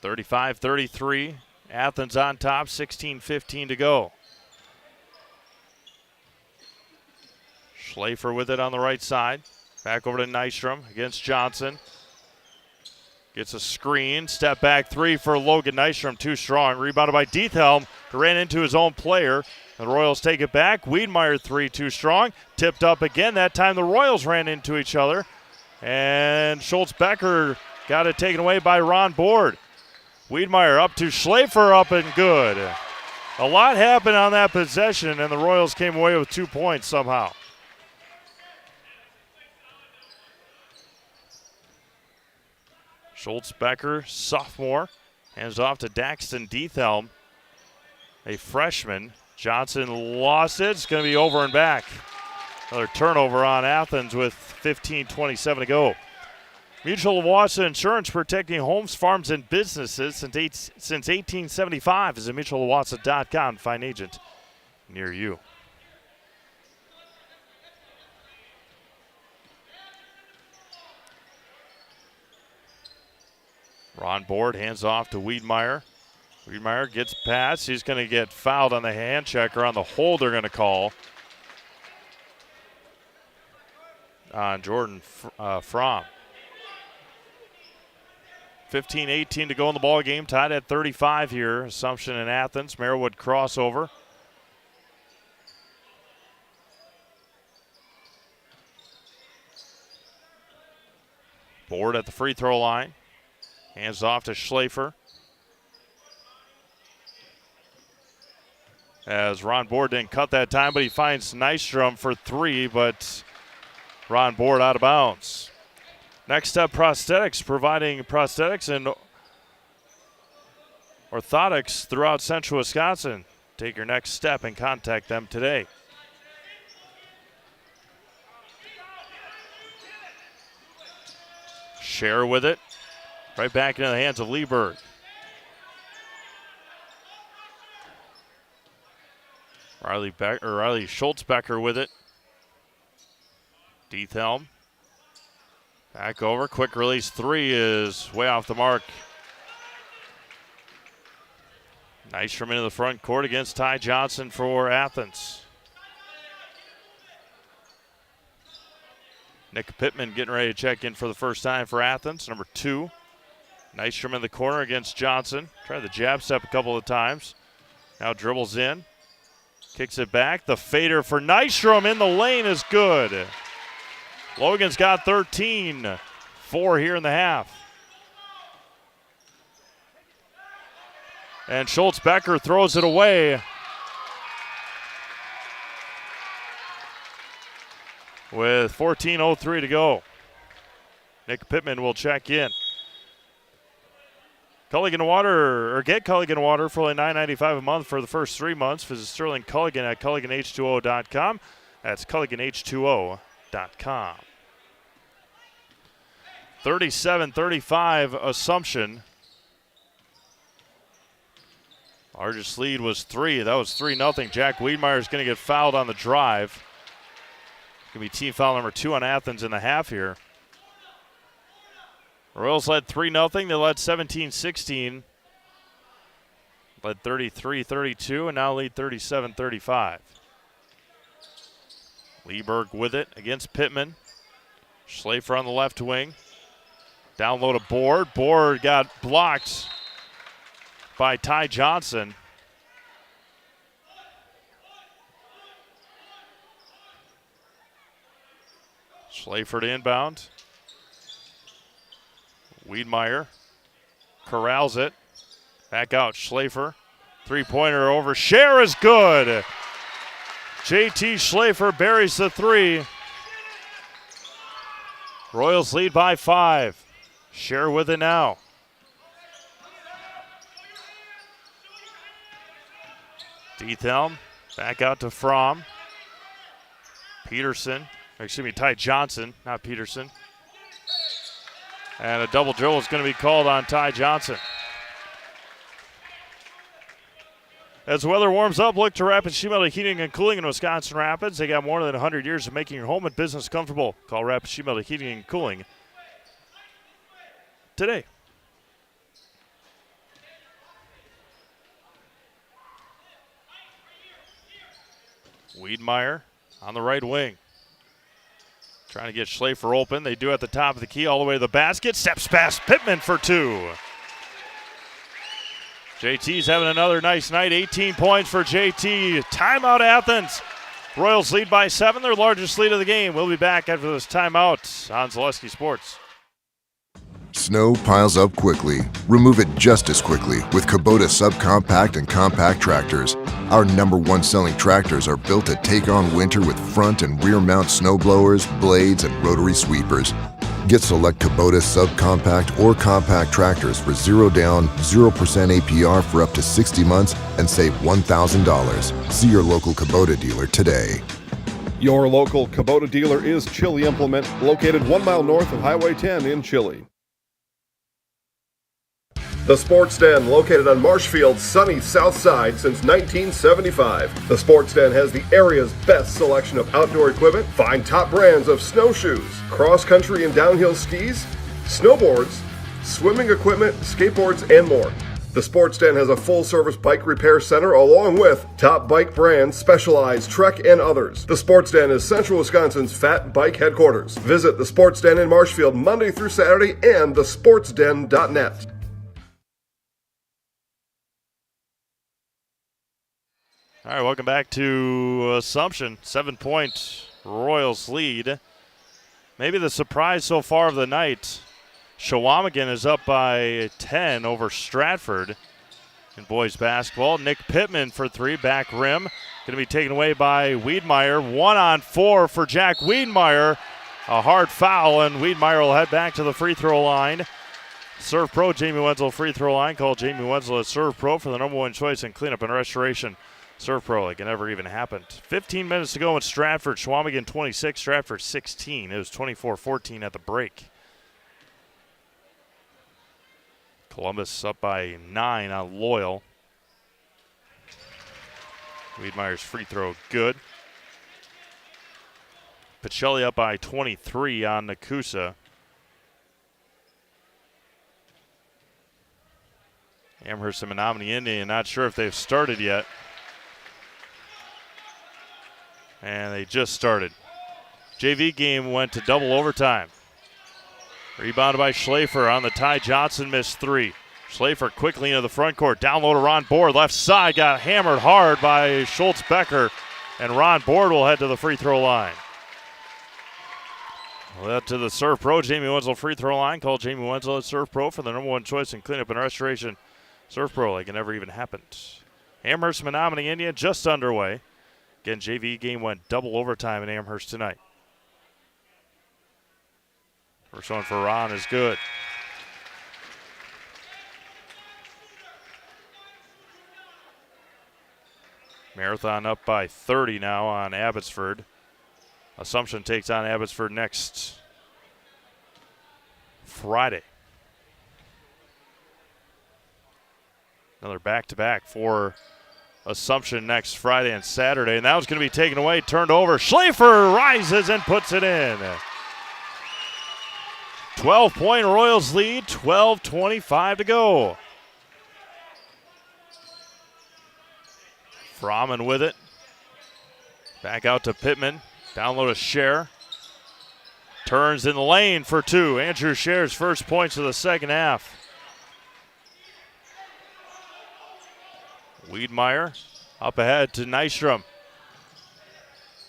(35-33). Athens on top, 16:15 to go. Schlafer with it on the right side. Back over to Nystrom against Johnson. Gets a screen. Step back three for Logan Nystrom. Too strong. Rebounded by Diethelm, who ran into his own player. The Royals take it back. Wiedmeyer three, too strong. Tipped up again. That time the Royals ran into each other. And Schultz-Becker got it taken away by Ron Board. Wiedmeyer up to Schlafer, up and good. A lot happened on that possession, and the Royals came away with 2 points somehow. Schultz-Becker, sophomore, hands off to Daxton Diethelm. a freshman. Johnson lost it. It's going to be over and back. Another turnover on Athens with 15:27 to go. Mutual of Wausau Insurance, protecting homes, farms, and businesses since 1875. Visit mutualofwausau.com to find an agent near you. Ron Board hands off to Wiedmeyer. Wiedmeyer gets past. He's going to get fouled on the hand checker on the hold they're going to call on Jordan Fromm. 15-18 to go in the ball game. Tied at 35 here. Assumption in Athens. Merriwood crossover. Board at the free throw line. Hands off to Schlafer. As Ron Board didn't cut that time, but he finds Nystrom for three, but Ron Board out of bounds. Next up, Prosthetics, providing prosthetics and orthotics throughout central Wisconsin. Take your next step and contact them today. Scher with it. Right back into the hands of Lieberg. Riley Schultzbecker with it. Diethelm. Back over. Quick release three is way off the mark. Nice from into the front court against Ty Johnson for Athens. Nick Pittman getting ready to check in for the first time for Athens, number 2. Nystrom in the corner against Johnson. Tried the jab step a couple of times. Now dribbles in. Kicks it back. The fader for Nystrom in the lane is good. Logan's got 13. 4 here in the half. And Schultz-Becker throws it away. With 14:03 to go. Nick Pittman will check in. Culligan Water, or get Culligan Water for only $9.95 a month for the first 3 months. Visit Sterling Culligan at CulliganH2O.com. That's CulliganH2O.com. 37-35 Assumption. Largest lead was 3. That was 3-0. Jack Wiedmeyer is going to get fouled on the drive. Going to be team foul number 2 on Athens in the half here. Royals led 3-0. They led 17-16. Led 33-32 and now lead 37-35. Lieberg with it against Pittman. Schlafer on the left wing. Down low to Board. Board got blocked by Ty Johnson. Schlafer to inbound. Wiedmeyer corrals it. Back out Schlafer. Three-pointer over. Scher is good. JT Schlafer buries the 3. Royals lead by 5. Scher with it now. Diethelm back out to Fromm. Ty Johnson, not Peterson. And a double dribble is going to be called on Ty Johnson. As the weather warms up, look to Rapid Sheet Metal Heating and Cooling in Wisconsin Rapids. They got more than 100 years of making your home and business comfortable. Call Rapid Sheet Metal Heating and Cooling today. Wiedmeyer on the right wing. Trying to get Schlafer open. They do at the top of the key all the way to the basket. Steps past Pittman for 2. JT's having another nice night. 18 points for JT. Timeout Athens. Royals lead by 7, their largest lead of the game. We'll be back after this timeout on Zaleski Sports.
Snow piles up quickly. Remove it just as quickly with Kubota subcompact and compact tractors. Our #1 selling tractors are built to take on winter with front and rear mount snow blowers, blades, and rotary sweepers. Get select Kubota subcompact or compact tractors for 0 down, 0% APR for up to 60 months and save $1,000. See your local Kubota dealer today.
Your local Kubota dealer is Chili Implement, located 1 mile north of Highway 10 in Chile. The Sports Den, located on Marshfield's sunny south side since 1975. The Sports Den has the area's best selection of outdoor equipment. Find top brands of snowshoes, cross-country and downhill skis, snowboards, swimming equipment, skateboards, and more. The Sports Den has a full-service bike repair center along with top bike brands, Specialized, Trek, and others. The Sports Den is Central Wisconsin's Fat Bike headquarters. Visit the Sports Den in Marshfield Monday through Saturday and thesportsden.net.
All right, welcome back to Assumption. 7-point Royals lead. Maybe the surprise so far of the night. Shawamigan is up by 10 over Stratford in boys basketball. Nick Pittman for three, back rim. Going to be taken away by Wiedmeyer. 1-on-4 for Jack Wiedmeyer. A hard foul, and Wiedmeyer will head back to the free throw line. Serve Pro, Jamie Wenzel, free throw line. Call Jamie Wenzel a Serve Pro for the number one choice in cleanup and restoration. Serve Pro, like it never even happened. 15 minutes to go in Stratford. Shawamigan 26, Stratford 16. It was 24-14 at the break. Columbus up by 9 on Loyal. Wiedmeyer's free throw good. Pacelli up by 23 on Nakusa. Amherst and Menominee Indian, not sure if they've started yet. And they just started. JV game went to double overtime. Rebounded by Schlafer on the tie. Johnson missed three. Schlafer quickly into the front court. Down low to Ron Board. Left side got hammered hard by Schultz Becker. And Ron Board will head to the free throw line. Well, to the Serve Pro. Jamie Wenzel free throw line. Call Jamie Wenzel at Serve Pro for the number one choice in cleanup and restoration. Serve Pro like it never even happened. Amherst Menominee Indian just underway. Again, JV game went double overtime in Amherst tonight. First one for Ron is good. Marathon up by 30 now on Abbotsford. Assumption takes on Abbotsford next Friday. Another back-to-back for Assumption next Friday and Saturday. And that was going to be taken away, turned over. Schlafer rises and puts it in. 12-point Royals lead, 12:25 to go. Froman with it. Back out to Pittman. Down low to Scher. Turns in the lane for two. Andrew Scher's first points of the second half. Wiedmeyer up ahead to Nystrom.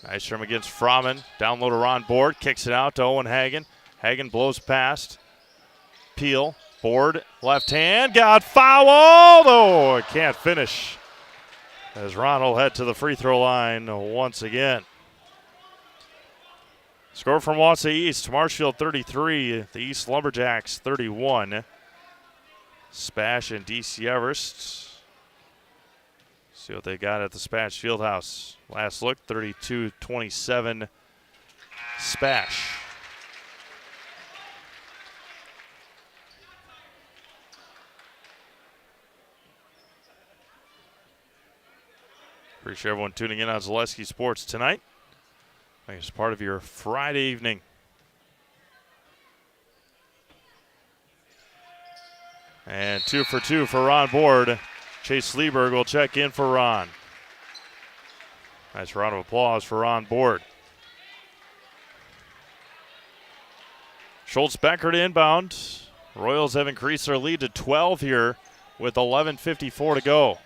Nystrom against Froman. Down low to Ron Board. Kicks it out to Owen Hagen. Hagen blows past. Peel. Board. Left hand. Got fouled. Oh, can't finish. As Ron will head to the free throw line once again. Score from Wausau East. Marshfield 33. The East Lumberjacks 31. Spash and DC Everest. See what they got at the Spash Fieldhouse. Last look, 32-27 Spash. Appreciate everyone tuning in on Zaleski Sports tonight. It's part of your Friday evening. And 2 for 2 for Ron Board. Chase Sleeberg will check in for Ron. Nice round of applause for Ron Board. Schultz Becker to inbound. Royals have increased their lead to 12 here with 11:54 to go.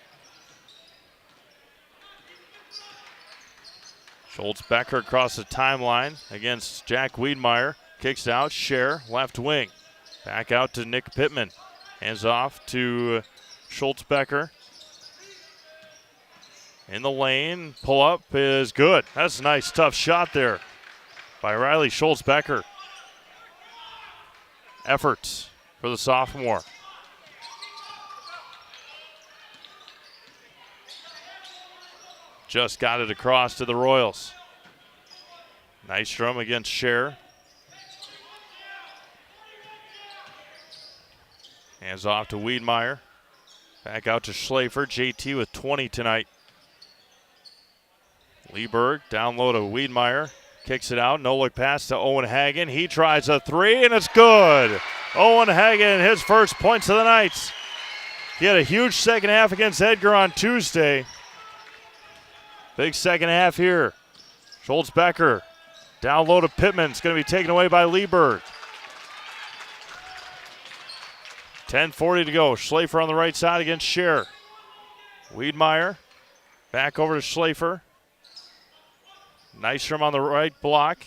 Schultz Becker across the timeline against Jack Wiedmeyer. Kicks out, Scher, left wing. Back out to Nick Pittman. Hands off to Schultz Becker. In the lane, pull up is good. That's a nice tough shot there by Riley Schultz Becker. effort for the sophomore. Just got it across to the Royals. Nystrom against Scher. Hands off to Wiedmeyer. Back out to Schlafer. JT with 20 tonight. Lieberg down low to Wiedmeyer. Kicks it out. No look pass to Owen Hagen. He tries a three, and it's good. Owen Hagen, his first points of the night. He had a huge second half against Edgar on Tuesday. Big second half here. Schultz-Becker down low to Pittman. It's going to be taken away by Lieberg. 10:40 to go. Schlafer on the right side against Scher. Wiedmeyer back over to Schlafer. Nystrom on the right block.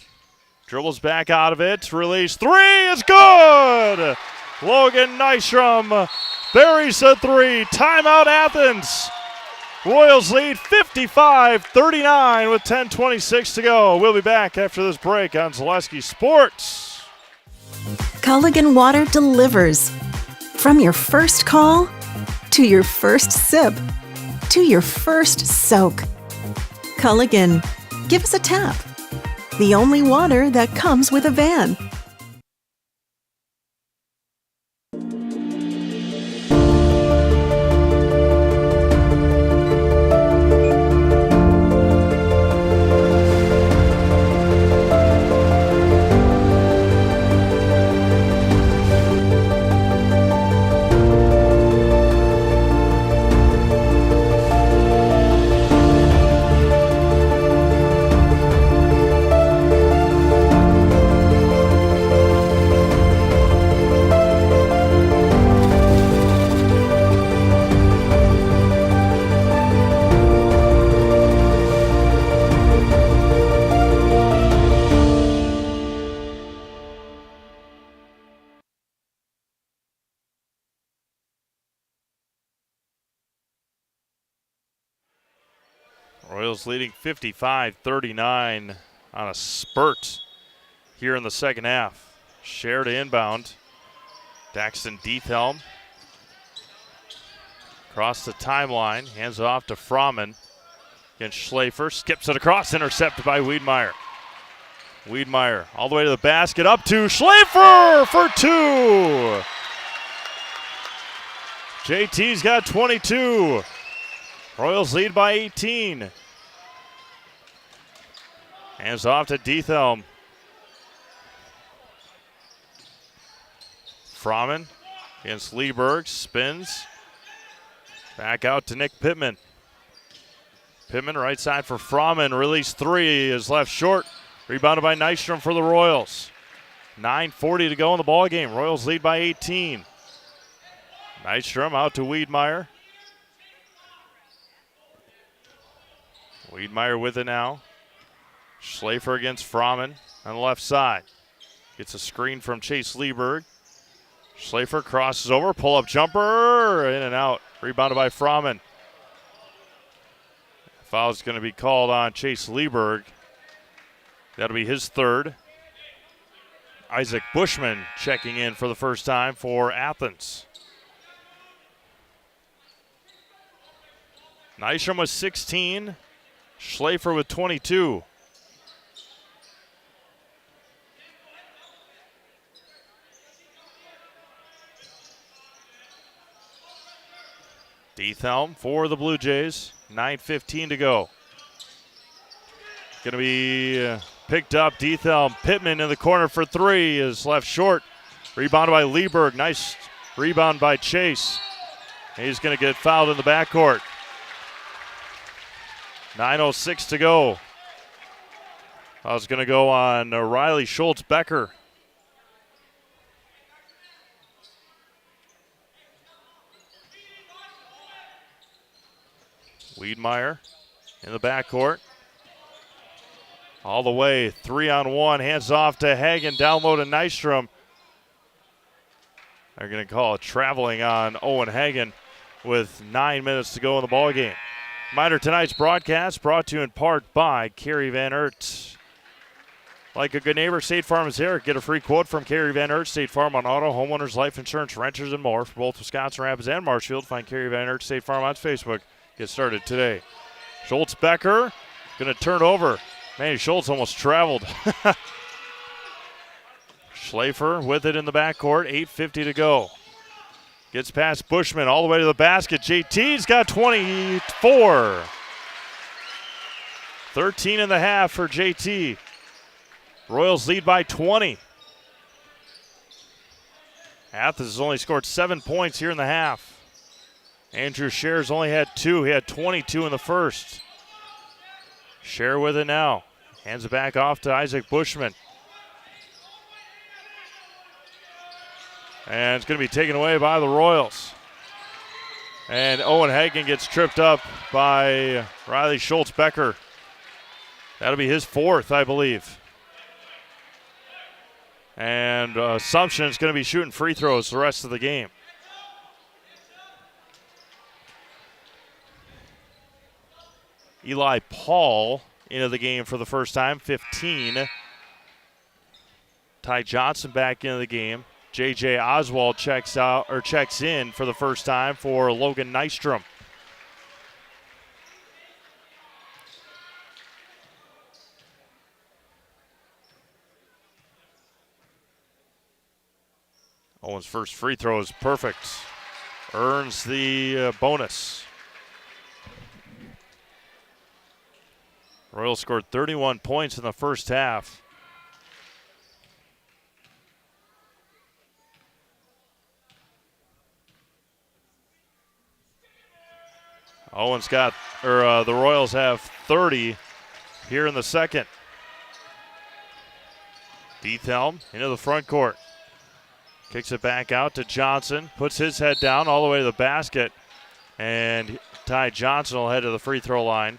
Dribbles back out of it. Release three is good. Logan Nystrom buries a three. Timeout Athens. Royals lead 55-39 with 10:26 to go. We'll be back after this break on Zaleski Sports.
Culligan Water delivers. From your first call, to your first sip, to your first soak. Culligan, give us a tap. The only water that comes with a van.
Royals leading 55-39 on a spurt here in the second half. Scher to inbound. Daxton Diethelm across the timeline. Hands off to Frommen against Schlafer. Skips it across. Intercepted by Wiedmeyer. Wiedmeyer all the way to the basket. Up to Schlafer for two. JT's got 22. Royals lead by 18. Hands off to Diethelm. Frommen against Lieberg. Spins. Back out to Nick Pittman. Pittman right side for Frommen. Release three is left short. Rebounded by Nystrom for the Royals. 9:40 to go in the ball game. Royals lead by 18. Nystrom out to Wiedmeyer. Wiedmeyer with it now. Schlafer against Frommen on the left side. Gets a screen from Chase Lieberg. Schlafer crosses over, pull-up jumper, in and out. Rebounded by Frommen. Foul's going to be called on Chase Lieberg. That'll be his third. Isaac Bushman checking in for the first time for Athens. Nystrom with 16. Schlafer with 22. Diethelm for the Blue Jays. 9:15 to go. Going to be picked up. Diethelm. Pittman in the corner for three is left short. Rebounded by Lieberg. Nice rebound by Chase. He's going to get fouled in the backcourt. 9:06 to go. I was going to go on Riley Schultz-Becker. Wiedmeyer in the backcourt. All the way, 3-on-1, hands off to Hagen, down low to Nystrom. They're going to call a traveling on Owen Hagen with 9 minutes to go in the ballgame. Reminder, tonight's broadcast brought to you in part by Kerry Van Aert. Like a good neighbor, State Farm is here. Get a free quote from Carrie Van Ert, State Farm on auto, homeowners, life insurance, renters, and more. For both Wisconsin Rapids and Marshfield, find Carrie Van Ert, State Farm on Facebook. Get started today. Schultz Becker going to turn over. Manny Schultz almost traveled. Schlafer with it in the backcourt. 8:50 to go. Gets past Bushman all the way to the basket. JT's got 24. 13 and a half for JT. Royals lead by 20. Athens has only scored 7 points here in the half. Andrew Scher's only had 2. He had 22 in the first. Scher with it now. Hands it back off to Isaac Bushman. And it's going to be taken away by the Royals. And Owen Hagen gets tripped up by Riley Schultz-Becker. That'll be his 4th, I believe. And Assumption is going to be shooting free throws the rest of the game. Eli Paul into the game for the first time, 15. Ty Johnson back into the game. J.J. Oswald checks in for the first time for Logan Nystrom. Owen's first free throw is perfect. Earns the bonus. Royals scored 31 points in the first half. The Royals have 30 here in the second. Diethelm into the front court. Kicks it back out to Johnson. Puts his head down all the way to the basket. And Ty Johnson will head to the free throw line.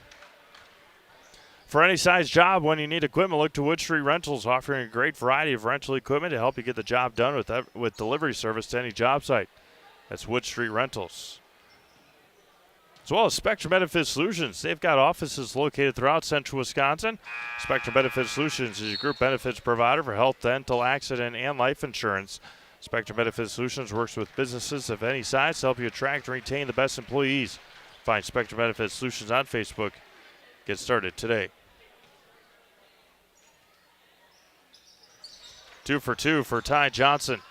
For any size job, when you need equipment, look to Wood Street Rentals, offering a great variety of rental equipment to help you get the job done with delivery service to any job site. That's Wood Street Rentals. As well as Spectrum Benefit Solutions. They've got offices located throughout central Wisconsin. Spectrum Benefit Solutions is your group benefits provider for health, dental, accident, and life insurance. Spectrum Benefit Solutions works with businesses of any size to help you attract and retain the best employees. Find Spectrum Benefit Solutions on Facebook. Get started today. 2 for 2 for Ty Johnson.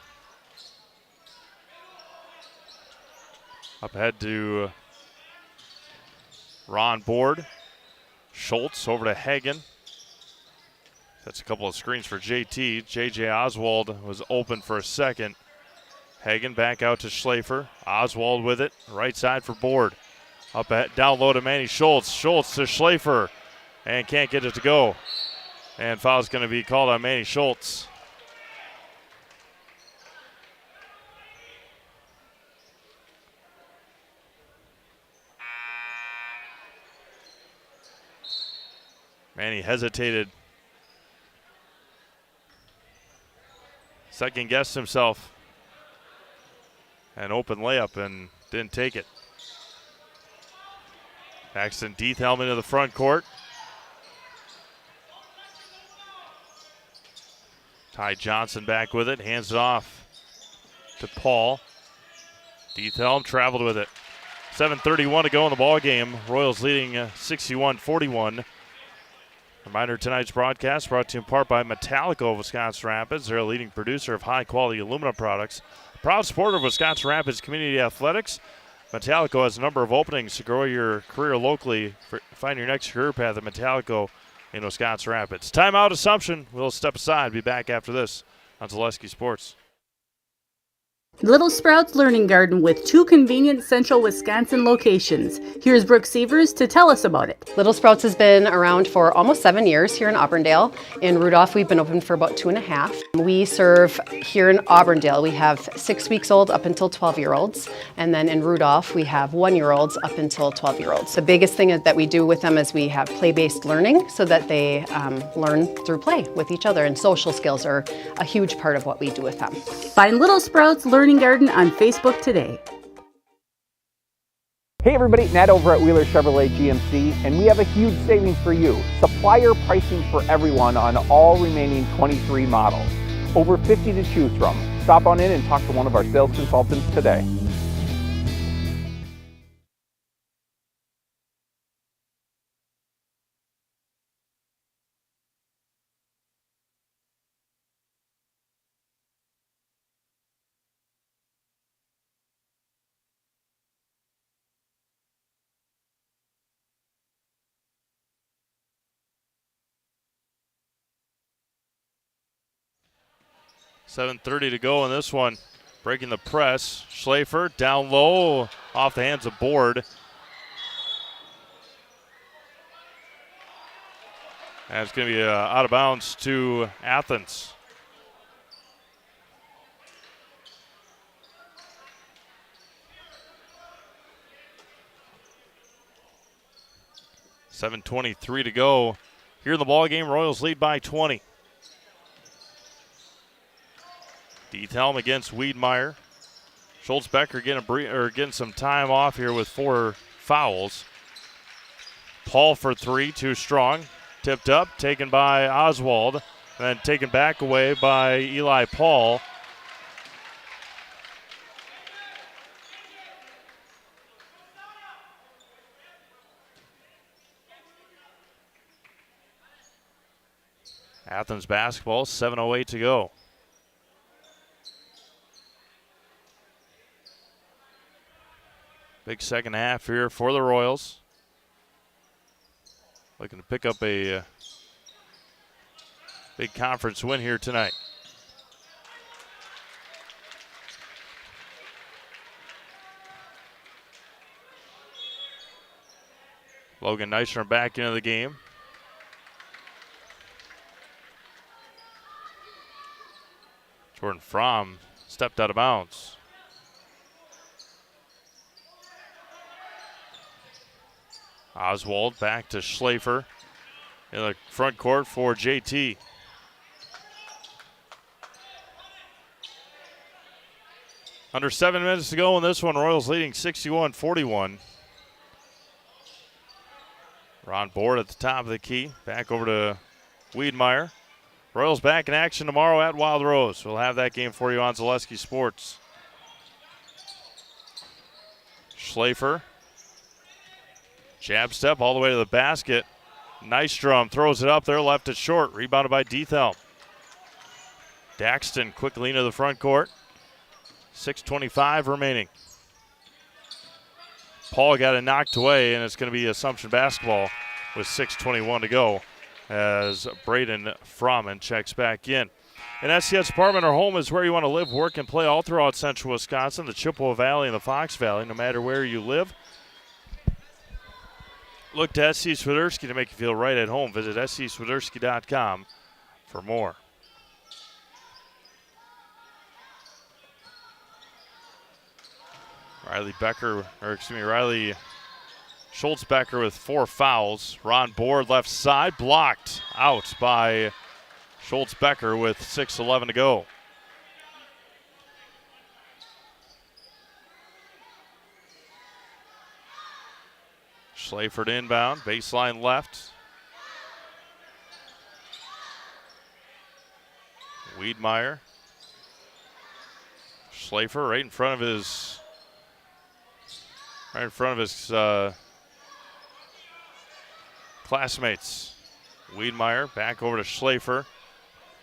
Up ahead to Ron Board. Schultz over to Hagen. That's a couple of screens for JT. J.J. Oswald was open for a second. Hagen back out to Schlafer. Oswald with it. Right side for Board. Down low to Manny Schultz. Schultz to Schlafer. And can't get it to go. And foul's going to be called on Manny Schultz. Manny hesitated. Second guessed himself. An open layup and didn't take it. Paxton Diethelm into the front court. Ty Johnson back with it. Hands it off to Paul. Diethelm traveled with it. 7:31 to go in the ball game. Royals leading 61-41. Reminder, tonight's broadcast brought to you in part by Metallico of Wisconsin Rapids. They're a leading producer of high-quality aluminum products. Proud supporter of Wisconsin Rapids Community Athletics. Metallico has a number of openings to grow your career locally. Find your next career path at Metallico in Wisconsin Rapids. Timeout Assumption. We'll step aside. Be back after this on Zaleski Sports.
Little Sprouts Learning Garden with 2 convenient central Wisconsin locations. Here's Brooke Sievers to tell us about it.
Little Sprouts has been around for almost 7 years here in Auburndale. In Rudolph, we've been open for about 2.5. We serve here in Auburndale. We have 6 weeks old up until 12-year-olds. And then in Rudolph, we have 1-year-olds up until 12-year-olds. The biggest thing that we do with them is we have play-based learning so that they learn through play with each other. And social skills are a huge part of what we do with them.
Find Little Sprouts Learning Garden on Facebook today.
Hey everybody, Nat over at Wheeler Chevrolet GMC, and we have a huge savings for you. Supplier pricing for everyone on all remaining 23 models. Over 50 to choose from. Stop on in and talk to one of our sales consultants today.
.30 to go in this one. Breaking the press. Schlafer down low, off the hands of Board. And it's going to be out of bounds to Athens. .23 to go here in the ball game. Royals lead by 20. Diethelm against Wiedmeyer. Schultz-Becker getting some time off here with 4 fouls. Paul for 3, too strong. Tipped up, taken by Oswald, and then taken back away by Eli Paul. Athens basketball, 7:08 to go. Big second half here for the Royals. Looking to pick up a big conference win here tonight. Logan Nystrom back into the game. Jordan Fromm stepped out of bounds. Oswald back to Schlafer in the front court for JT. Under 7 minutes to go in this one. Royals leading 61-41. Ron Board at the top of the key. Back over to Wiedmeyer. Royals back in action tomorrow at Wild Rose. We'll have that game for you on Zaleski Sports. Schlafer. Jab step all the way to the basket. Nystrom throws it up there, left it short. Rebounded by Diethelm. Daxton quickly into the front court. 6:25 remaining. Paul got it knocked away, and it's going to be Assumption basketball with 6:21 to go as Braden Fromm checks back in. An SCS apartment or home is where you want to live, work, and play all throughout central Wisconsin, the Chippewa Valley and the Fox Valley, no matter where you live. Look to SC Swiderski to make you feel right at home. Visit scswiderski.com for more. Riley Schultz-Becker with 4 fouls. Ron Board left side, blocked out by Schultz-Becker with 6:11 to go. Schlafer inbound, baseline left. Wiedmeyer. Schlafer right in front of his classmates. Wiedmeyer back over to Schlafer.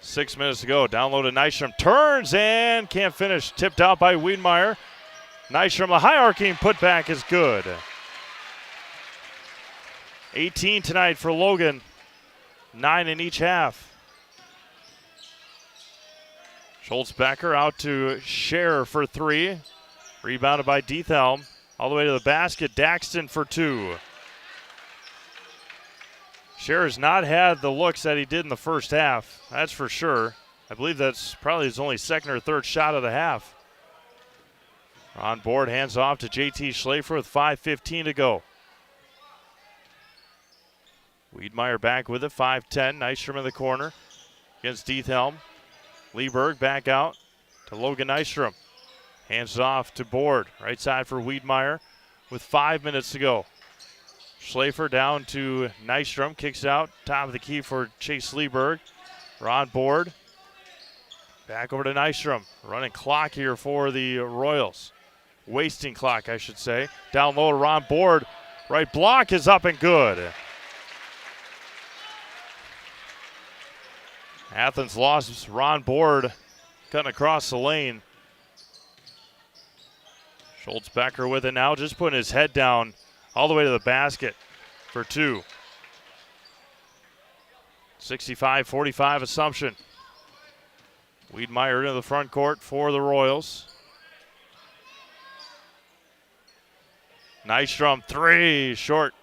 6 minutes to go. Down low to Nystrom. Turns and can't finish. Tipped out by Wiedmeyer. Nystrom, the high arcing putback is good. 18 tonight for Logan. 9 in each half. Schultz-Becker out to Scherer for 3. Rebounded by Diethelm. All the way to the basket. Daxton for 2. Scherer's not had the looks that he did in the first half. That's for sure. I believe that's probably his only second or third shot of the half. On board, hands off to JT Schlafer with 5:15 to go. Wiedmeyer back with it, 5-10. Nystrom in the corner against Diethelm. Lieberg back out to Logan Nystrom. Hands it off to Board. Right side for Wiedmeyer. with 5 minutes to go. Schlafer down to Nystrom, kicks out, top of the key for Chase Lieberg. Ron Board. Back over to Nystrom. Running clock here for the Royals. Wasting clock, I should say. Down low to Ron Board. Right block is up and good. Athens lost Ron Board cutting across the lane. Schultz Becker with it now, just putting his head down all the way to the basket for 2. 65-45 Assumption. Wiedmeyer into the front court for the Royals. Nystrom 3, short.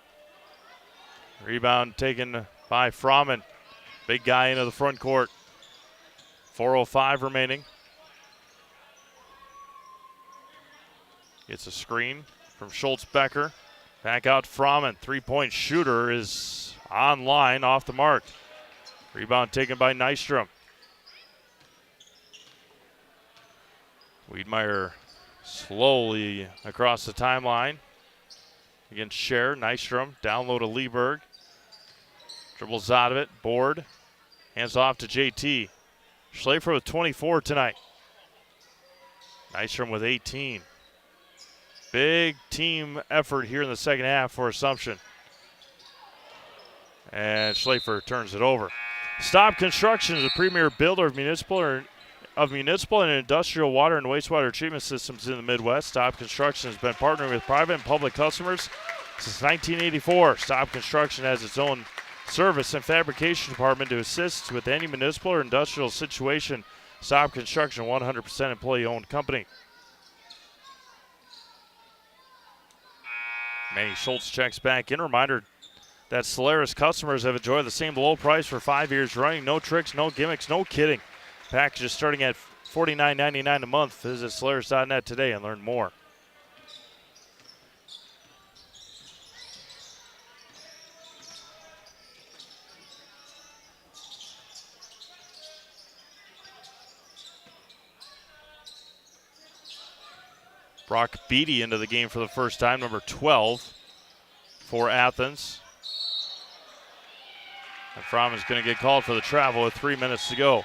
Rebound taken by Froman. Big guy into the front court. 4:05 remaining. Gets a screen from Schultz Becker. Back out Froman. 3-point shooter is online, off the mark. Rebound taken by Nystrom. Wiedmeyer slowly across the timeline. Against Scher. Nystrom down low to Lieberg. Dribbles out of it. Board. Hands off to JT. Schlafer with 24 tonight. Nystrom with 18. Big team effort here in the second half for Assumption. And Schlafer turns it over. Stop Construction is a premier builder of municipal and industrial water and wastewater treatment systems in the Midwest. Stop Construction has been partnering with private and public customers since 1984. Stop Construction has its own service and fabrication department to assist with any municipal or industrial situation. Stop Construction, 100% employee-owned company. Manny Schultz checks back in. Reminder that Solaris customers have enjoyed the same low price for 5 years running. No tricks, no gimmicks, no kidding. Packages starting at $49.99 a month. Visit Solaris.net today and learn more. Brock Beatty into the game for the first time, number 12 for Athens. And Fromm is going to get called for the travel with 3 minutes to go.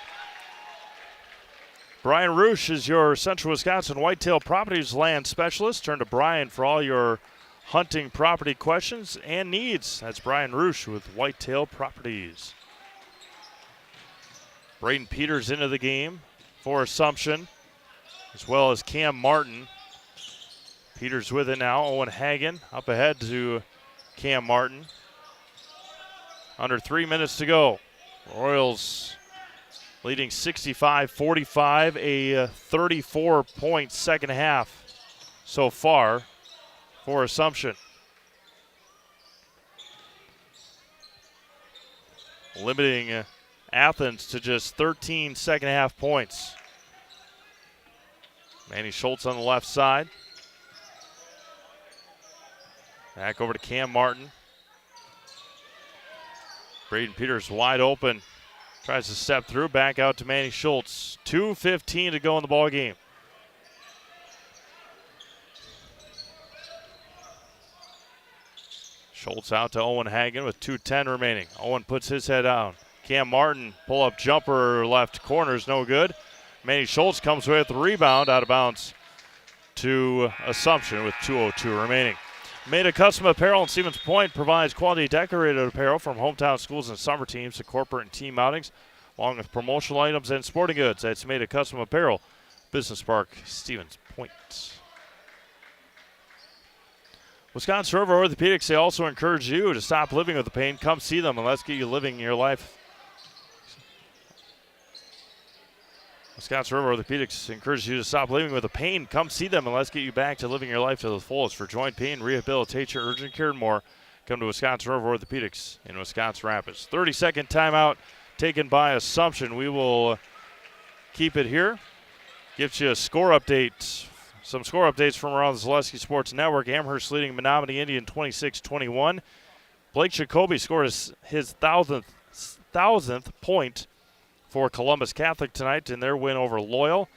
Brian Roosh is your Central Wisconsin Whitetail Properties land specialist. Turn to Brian for all your hunting property questions and needs. That's Brian Roosh with Whitetail Properties. Braden Peters into the game for Assumption, as well as Cam Martin. Peters with it now. Owen Hagen up ahead to Cam Martin. Under 3 minutes to go. Royals leading 65-45, a 34-point second half so far for Assumption. Limiting Athens to just 13 second half points. Manny Schultz on the left side. Back over to Cam Martin. Braden Peters wide open. Tries to step through. Back out to Manny Schultz. 2:15 to go in the ball game. Schultz out to Owen Hagen with 2:10 remaining. Owen puts his head down. Cam Martin, pull-up jumper left corner is no good. Manny Schultz comes away with the rebound, out of bounds to Assumption with 2:02 remaining. Made Custom Apparel in Stevens Point provides quality decorated apparel from hometown schools and summer teams to corporate and team outings, along with promotional items and sporting goods. That's Made Custom Apparel, Business Park, Stevens Point. Wisconsin River Orthopedics, they also encourage you to stop living with the pain. Come see them and let's get you living your life. Wisconsin River Orthopedics encourages you to stop living with the pain. Come see them and let's get you back to living your life to the fullest. For joint pain, rehabilitation, urgent care, and more, come to Wisconsin River Orthopedics in Wisconsin Rapids. 30-second timeout taken by Assumption. We will keep it here. Gives you a score update. Some score updates from around the Zaleski Sports Network. Amherst leading Menominee Indian 26-21. Blake Jacoby scored his thousandth point for Columbus Catholic tonight in their win over Loyal.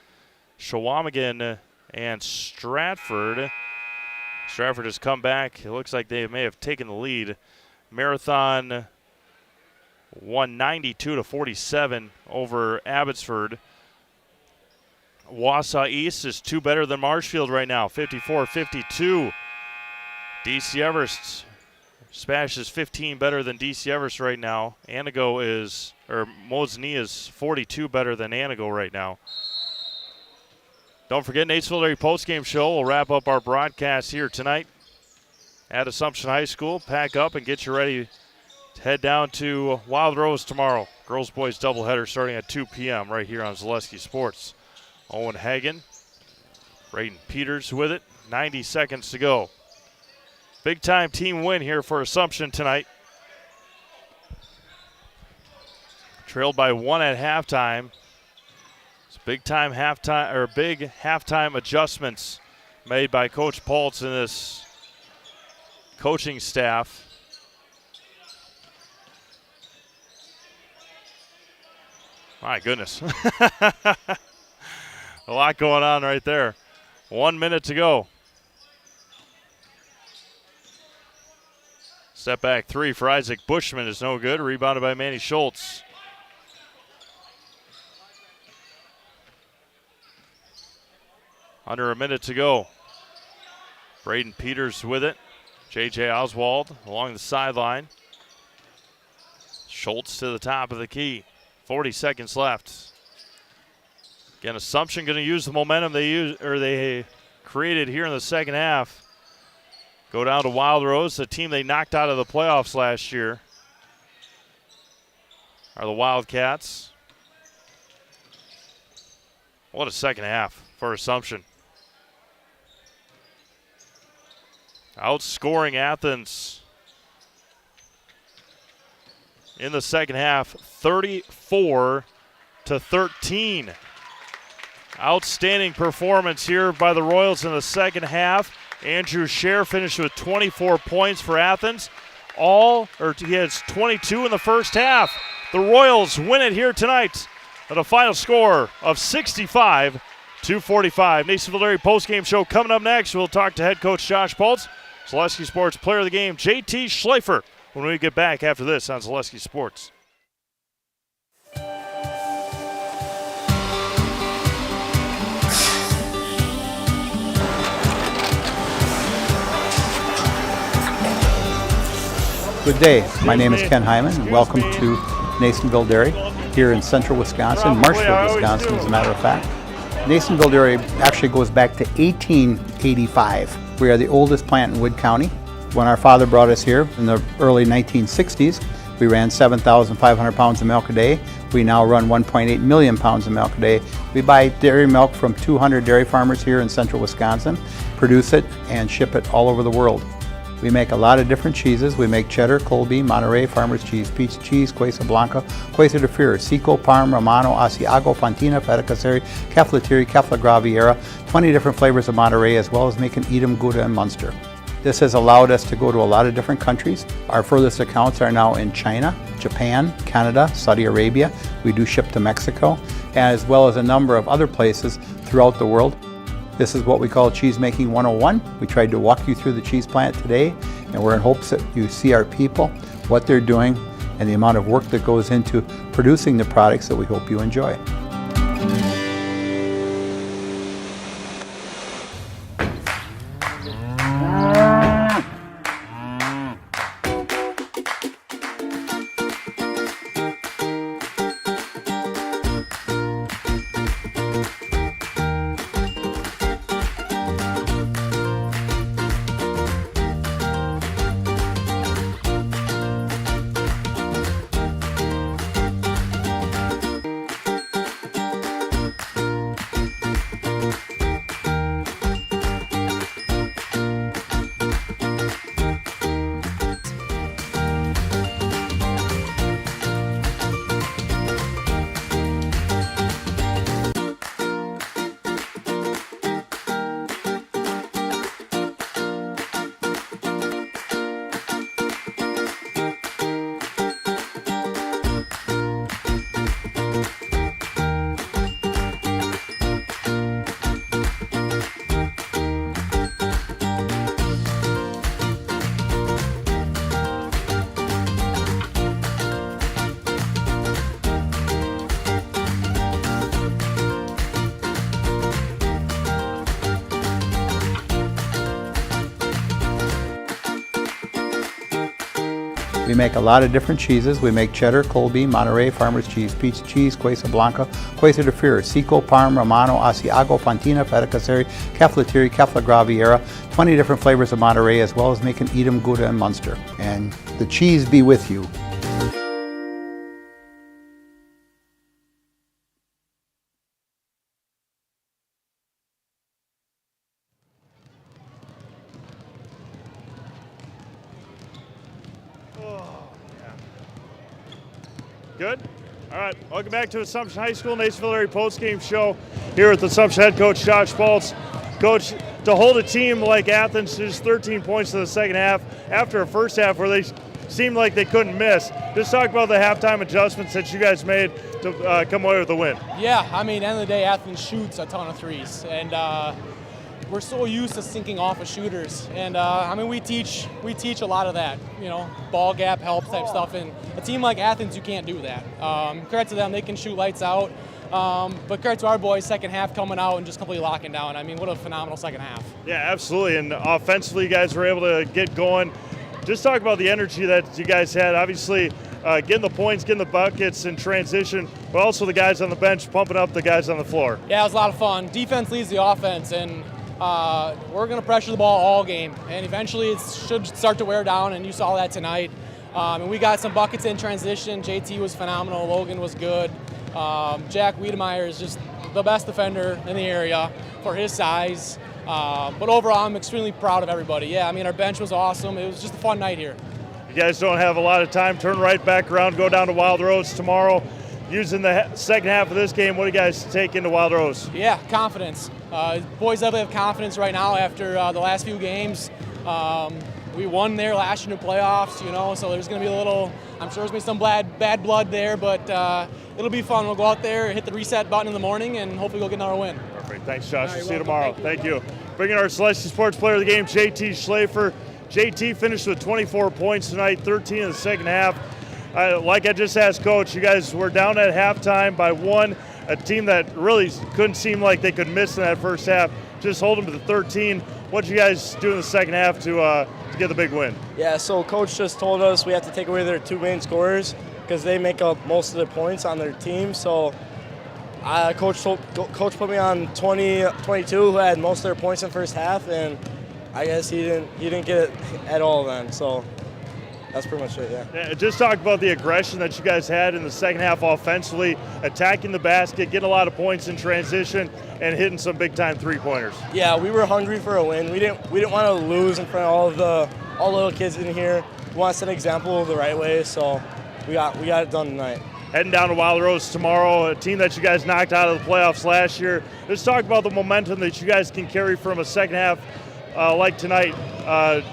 Shawamigan and Stratford Stratford has come back. It looks like they may have taken the lead. Marathon won 92-47 over Abbotsford. Wausau East is 2 better than Marshfield right now, 54-52. DC Everest smashes 15 better than DC Everest right now. Mosinee is 42 better than Anago right now. Don't forget, Natesville Dairy Postgame Show will wrap up our broadcast here tonight at Assumption High School. Pack up and get you ready to head down to Wild Rose tomorrow. Girls boys doubleheader starting at 2 p.m. right here on Zaleski Sports. Owen Hagen, Braden Peters with it. 90 seconds to go. Big time team win here for Assumption tonight. Trailed by 1 at halftime. It's big halftime adjustments made by Coach Paltz and this coaching staff. My goodness. A lot going on right there. 1 minute to go. Step back 3 for Isaac Bushman is no good. Rebounded by Manny Schultz. Under a minute to go. Braden Peters with it. J.J. Oswald along the sideline. Schultz to the top of the key. 40 seconds left. Again, Assumption going to use the momentum they created here in the second half. Go down to Wild Rose, the team they knocked out of the playoffs last year. Are the Wildcats. What a second half for Assumption. Outscoring Athens in the second half, 34-13. Outstanding performance here by the Royals in the second half. Andrew Scher finished with 24 points for Athens. He has 22 in the first half. The Royals win it here tonight at a final score of 65-45. Natesville Dairy postgame show coming up next. We'll talk to head coach Josh Paltz, Zaleski Sports player of the game, JT Schleifer, when we get back after this on Zaleski Sports.
Good day. My name is Ken Hyman, and welcome to Nasonville Dairy here in central Wisconsin, Marshfield, Wisconsin, as a matter of fact. Nasonville Dairy actually goes back to 1885. We are the oldest plant in Wood County. When our father brought us here in the early 1960s, we ran 7,500 pounds of milk a day. We now run 1.8 million pounds of milk a day. We buy dairy milk from 200 dairy farmers here in central Wisconsin, produce it, and ship it all over the world. We make a lot of different cheeses. We make cheddar, Colby, Monterey, Farmer's Cheese, Peach Cheese, Quesa Blanca, Quesa de Freer, Seco, Parm, Romano, Asiago, Fontina, Feta Caseri, Caflatiri, Cafla Graviera, 20 different flavors of Monterey, as well as making Edam, Gouda, and Munster. This has allowed us to go to a lot of different countries. Our furthest accounts are now in China, Japan, Canada, Saudi Arabia. We do ship to Mexico, as well as a number of other places throughout the world. This is what we call Cheese Making 101. We tried to walk you through the cheese plant today, and we're in hopes that you see our people, what they're doing, and the amount of work that goes into producing the products that we hope you enjoy. We make a lot of different cheeses. We make cheddar, Colby, Monterey, Farmer's Cheese, Pizza Cheese, Quesa Blanca, Quesa de Fir, Seco, Parm, Romano, Asiago, Fontina, Feta Caseri, Cafetieri, Cafla Graviera, 20 different flavors of Monterey, as well as making Edam, Gouda, and Munster. And the cheese be with you.
Good? All right, welcome back to Assumption High School Nasonville Area Postgame Show here with Assumption head coach Josh Baltz. Coach, to hold a team like Athens to just 13 points in the second half after a first half where they seemed like they couldn't miss. Just talk about the halftime adjustments that you guys made to come away with the win.
Yeah, I mean, end of the day, Athens shoots a ton of threes, and we're so used to sinking off of shooters, and I mean, we teach a lot of that, you know, ball gap help type stuff, and a team like Athens, you can't do that. Credit to them, they can shoot lights out, but credit to our boys, second half coming out and just completely locking down. I mean, what a phenomenal second half.
Yeah, absolutely, and offensively, you guys were able to get going. Just talk about the energy that you guys had. Obviously, getting the points, getting the buckets in transition, but also the guys on the bench pumping up the guys on the floor.
Yeah, it was a lot of fun. Defense leads the offense, and we're going to pressure the ball all game, and eventually it should start to wear down, and you saw that tonight. And we got some buckets in transition. JT was phenomenal. Logan was good. Jack Wiedemeyer is just the best defender in the area for his size. But overall, I'm extremely proud of everybody. Yeah, I mean, our bench was awesome. It was just a fun night here.
You guys don't have a lot of time. Turn right back around, go down to Wild Rose tomorrow. Using the second half of this game, what do you guys take into Wild Rose?
Yeah, confidence. Boys definitely have confidence right now after the last few games. We won there last year in the playoffs, you know, so there's going to be a little, I'm sure there's going to be some bad blood there, but it'll be fun. We'll go out there, hit the reset button in the morning, and hopefully we'll get another win.
Perfect. Thanks, Josh. We'll see you tomorrow. Thank you. Bringing our Celestial Sports Player of the Game, JT Schlafer. JT finished with 24 points tonight, 13 in the second half. Like I just asked Coach, you guys were down at halftime by one, a team that really couldn't seem like they could miss in that first half. Just hold them to the 13. What did you guys do in the second half to get the big win?
Yeah, so Coach just told us we have to take away their two main scorers because they make up most of the points on their team. So Coach put me on 22, who had most of their points in the first half, and I guess he didn't get it at all then. So that's pretty much it, yeah.
Just talk about the aggression that you guys had in the second half offensively, attacking the basket, getting a lot of points in transition, and hitting some big-time three-pointers.
Yeah, we were hungry for a win. We didn't want to lose in front of all the little kids in here. We want to set an example the right way, so we got it done tonight.
Heading down to Wild Rose tomorrow, a team that you guys knocked out of the playoffs last year. Let's talk about the momentum that you guys can carry from a second half like tonight,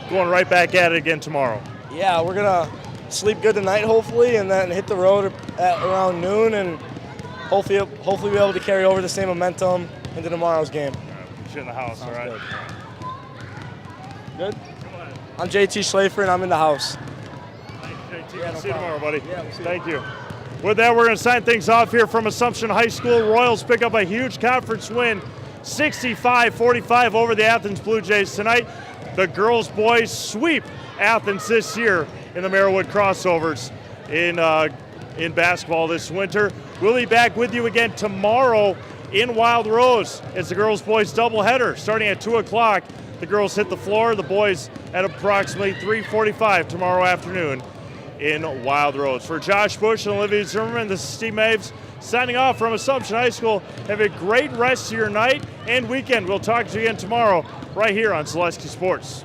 going right back at it again tomorrow.
Yeah, we're going to sleep good tonight, hopefully, and then hit the road at around noon, and hopefully be able to carry over the same momentum into tomorrow's game.
Put you in the house,
Sounds
all right?
Good? I'm JT Schlafer, and I'm in the house.
Thanks, JT. Yeah, see you tomorrow, buddy. Yeah, we'll see Thank you. With that, we're going to sign things off here from Assumption High School. Royals pick up a huge conference win, 65-45 over the Athens Blue Jays tonight. The girls-boys sweep Athens this year in the Merriwood Crossovers in basketball this winter. We'll be back with you again tomorrow in Wild Rose. It's the girls-boys doubleheader starting at 2 o'clock. The girls hit the floor, the boys at approximately 3:45 tomorrow afternoon in Wild Rose. For Josh Bush and Olivia Zimmerman, this is Steve Maves signing off from Assumption High School. Have a great rest of your night and weekend. We'll talk to you again tomorrow right here on Celestial Sports.